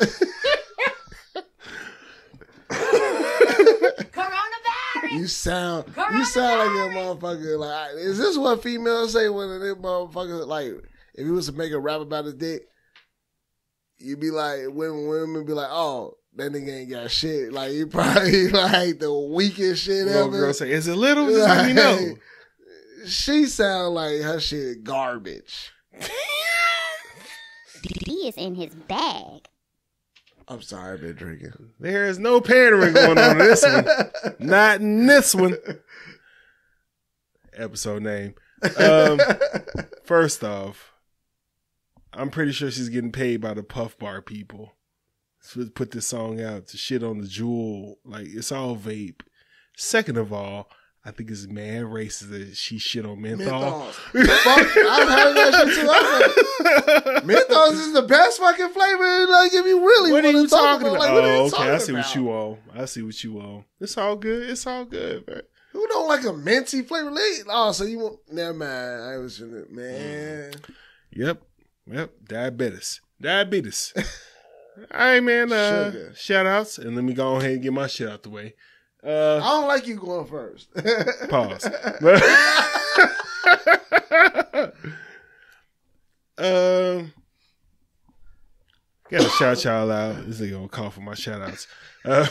You sound like a motherfucker. Like, is this what females say when they motherfuckers like? If you was to make a rap about his dick, you'd be like, women be like, oh, that nigga ain't got shit. Like, you probably like the weakest shit Little ever. girl say, is it little? Just let me know. She sound like her shit garbage. He is in his bag. I'm sorry, I've been drinking. There is no pandering going on in this one. Not in this one. Episode name. First off, I'm pretty sure she's getting paid by the Puff Bar people to put this song out to shit on the jewel. Like, it's all vape. Second of all, I think it's mad racist that she shit on menthol. Fuck, I've heard that shit too. Menthol is the best fucking flavor. Like, if you really What are want you to talk talking about? like, what are you Oh, okay. talking I see about? what you owe. I see what you owe. It's all good. It's all good, man. Who don't like a minty flavor? Oh, so you want? Never mind. I was man. Yep. Diabetes. All right, man. Sugar. Shout outs. And let me go ahead and get my shit out the way. I don't like you going first. Pause. But Gotta shout y'all out. This nigga gonna call for my shout outs. I'm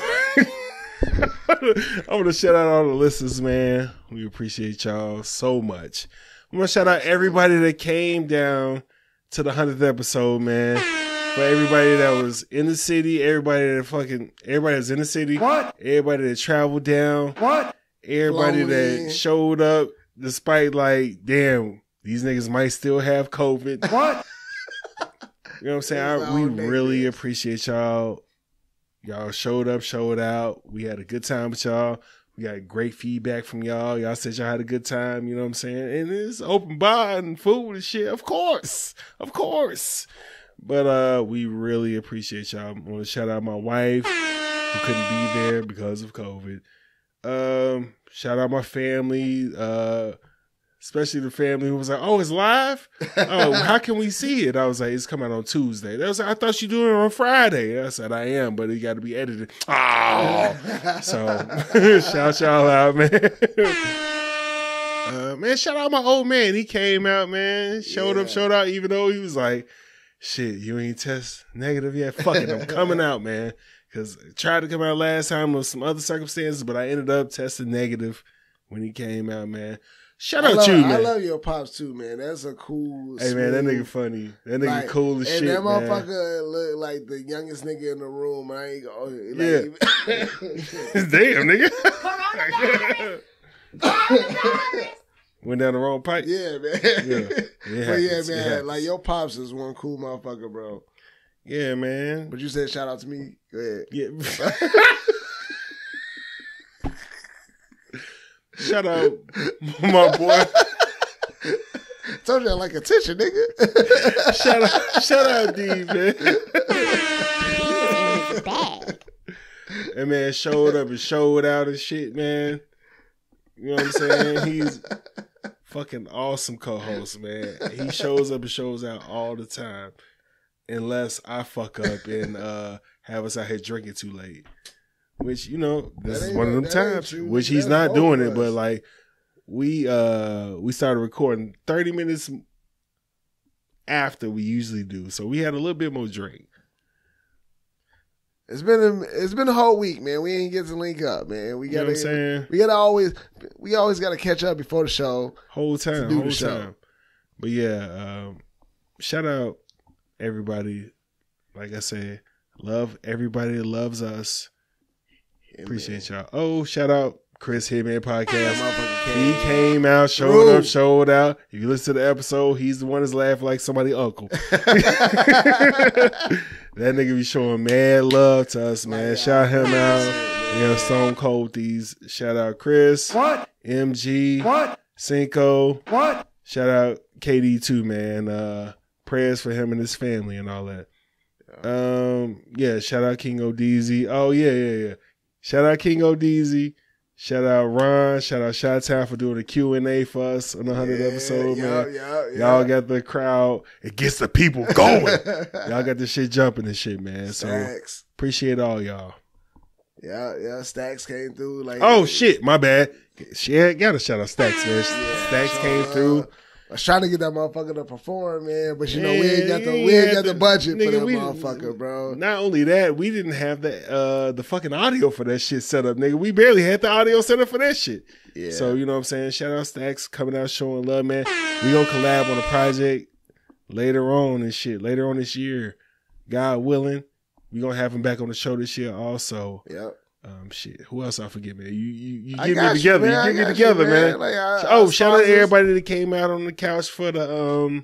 gonna shout out all the listeners, man. We appreciate y'all so much. I'm gonna shout out everybody that came down to the 100th episode, man. For everybody that was in the city, everybody that's in the city, what? Everybody that traveled down, what? Everybody that showed up, despite like, damn, these niggas might still have COVID. What? You know what I'm saying? We really appreciate y'all. Y'all showed up, showed out. We had a good time with y'all. We got great feedback from y'all. Y'all said y'all had a good time. You know what I'm saying? And it's open bar and food and shit. Of course. But we really appreciate y'all. I want to shout out my wife who couldn't be there because of COVID. Shout out my family, especially the family who was like, "Oh, it's live? Oh, how can we see it?" I was like, "It's coming out on Tuesday." They was like, "I thought you doing it on Friday." I said, "I am, but it got to be edited." Oh, so shout y'all out, man. Man, shout out my old man. He came out, man. Showed out, even though he was like, "Shit, you ain't test negative yet? Fuck it, I'm coming out, man." Because I tried to come out last time with some other circumstances, but I ended up testing negative when he came out, man. Shout out you, man. I love your pops too, man. That's a cool. Hey, man, that nigga funny. That nigga cool as shit, man. And that motherfucker look like the youngest nigga in the room. I ain't going. Damn, nigga. Went down the wrong pipe. Yeah, man. Yeah, man. Like your pops is one cool motherfucker, bro. Yeah, man. But you said shout out to me. Go ahead. Yeah. Shout out, my boy. Told you I like attention, nigga. shout out, D, man. And man, showed up and showed out and shit, man. You know what I'm saying? He's fucking awesome co-host, man. He shows up and shows out all the time. Unless I fuck up and have us out here drinking too late. Which, you know, this is one of them times. Which he's not doing it, but like we started recording 30 minutes after we usually do. So we had a little bit more drink. It's been a whole week, man. We ain't get to link up, man. We gotta, you know what I'm saying? We always gotta catch up before the show. Whole time. But yeah, shout out everybody. Like I said, love everybody that loves us. Yeah, appreciate y'all. Oh, shout out Chris Hitman Podcast. He came out, showed out. If you listen to the episode, he's the one that's laughing like somebody's uncle. That nigga be showing mad love to us, man. Shout him out. You know, Stone Cold These. Shout out Chris. What? MG. What? Cinco. What? Shout out KD too, man. Prayers for him and his family and all that. Yeah, shout out King O'Deezy. Oh, yeah. Shout out King O'Deezy. Shout out Ron. Shout out Chi-Town for doing the Q&A for us on the 100th episode, man. Y'all got the crowd. It gets the people going. Y'all got this shit jumping and shit, man. Stacks. So appreciate all y'all. Yeah. Stacks came through. Like, oh, shit. My bad. Shit, gotta shout out Stacks, man. Stacks came through. I was trying to get that motherfucker to perform, man, but you know we ain't got the budget for that motherfucker, bro. Not only that, we didn't have the fucking audio for that shit set up, nigga. We barely had the audio set up for that shit. Yeah. So you know what I'm saying? Shout out Stacks coming out showing love, man. We gonna collab on a project later on and shit. Later on this year, God willing, we gonna have him back on the show this year also. Yep. Shit. Who else I forget, man? You get me together. You get me together, man. Like, shout out to everybody that came out on the couch for the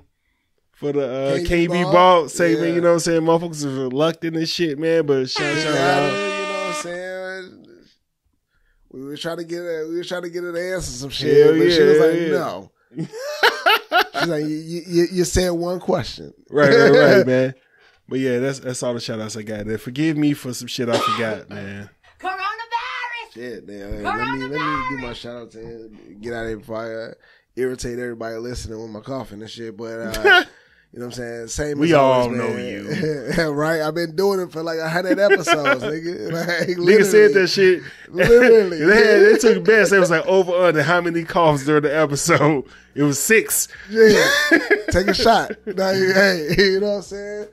KB Ball segment. You know what I'm saying? Motherfuckers are reluctant and shit, man. But shout out. You know what I'm saying? We were trying to get her to answer some shit, but she was like, no. She's like, you said one question, right, man. But yeah, that's all the shout outs I got there. Forgive me for some shit I forgot, man. Coronavirus! Shit, man. Let me do my shout out to him. Get out of here before I irritate everybody listening with my coughing and shit. But You know what I'm saying? Same We as always, all know man. you. Right? I've been doing it for like 100 episodes, nigga. Like, Nigga said that shit. Literally. they took best. It was like over under how many coughs during the episode. It was 6. Yeah. Take a shot. Now, hey, you know what I'm saying?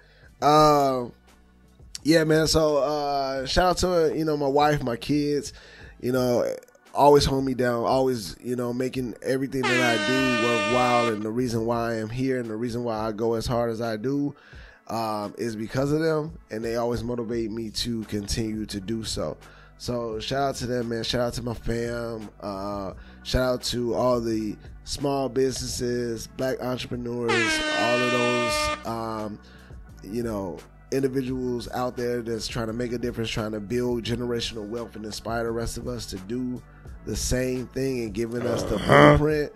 Yeah, man. So shout out to, you know, my wife, my kids, you know, always hold me down, always, you know, making everything that I do worthwhile. And the reason why I am here and the reason why I go as hard as I do is because of them. And they always motivate me to continue to do so. So shout out to them, man. Shout out to my fam. Shout out to all the small businesses, black entrepreneurs, all of those, you know, individuals out there that's trying to make a difference, trying to build generational wealth and inspire the rest of us to do the same thing and giving us the blueprint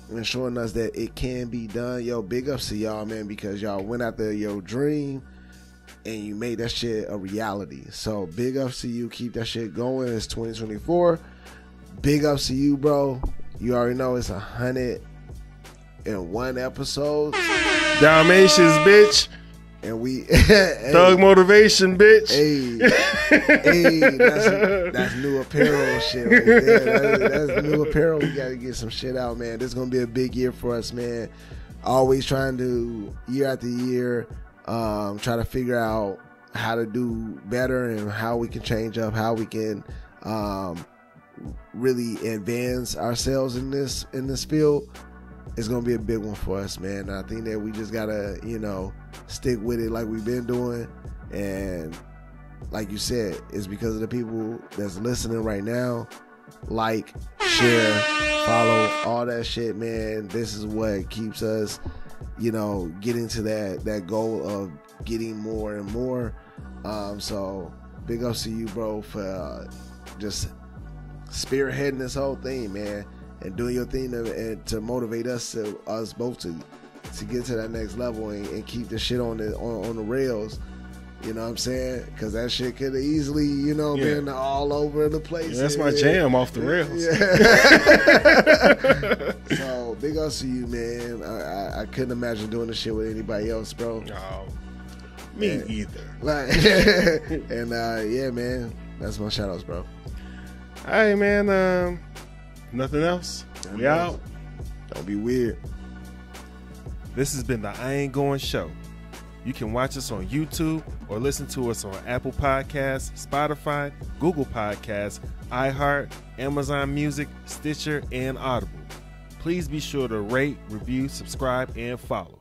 and showing us that it can be done. Yo, big ups to y'all, man, because y'all went after your dream and you made that shit a reality. So big ups to you. Keep that shit going. It's 2024. Big ups to you, bro. You already know it's 101 episodes. Dalmatians, bitch. And we Thug motivation, bitch. That's new apparel shit right there. That's new apparel. We gotta get some shit out, man. This is gonna be a big year for us, man. Always trying to, year after year, try to figure out how to do better and how we can change up, how we can really advance ourselves in this field. It's gonna be a big one for us, man. I think that we just gotta, you know, stick with it like we've been doing. And like you said, it's because of the people that's listening right now. Like, share, follow, all that shit, man. This is what keeps us, you know, getting to that goal of getting more and more. So big ups to you, bro, for just spearheading this whole thing, man. And doing your thing to motivate us both to get to that next level and keep the shit on the rails. You know what I'm saying? Because that shit could have easily, you know, been all over the place. Yeah, that's my jam, off the rails. Yeah. So big ups to you, man. I couldn't imagine doing this shit with anybody else, bro. No, me either. Like, and yeah, man, that's my shout outs, bro. All right, man. Nothing else? We out. Don't be weird. This has been the I Ain't Going Show. You can watch us on YouTube or listen to us on Apple Podcasts, Spotify, Google Podcasts, iHeart, Amazon Music, Stitcher, and Audible. Please be sure to rate, review, subscribe, and follow.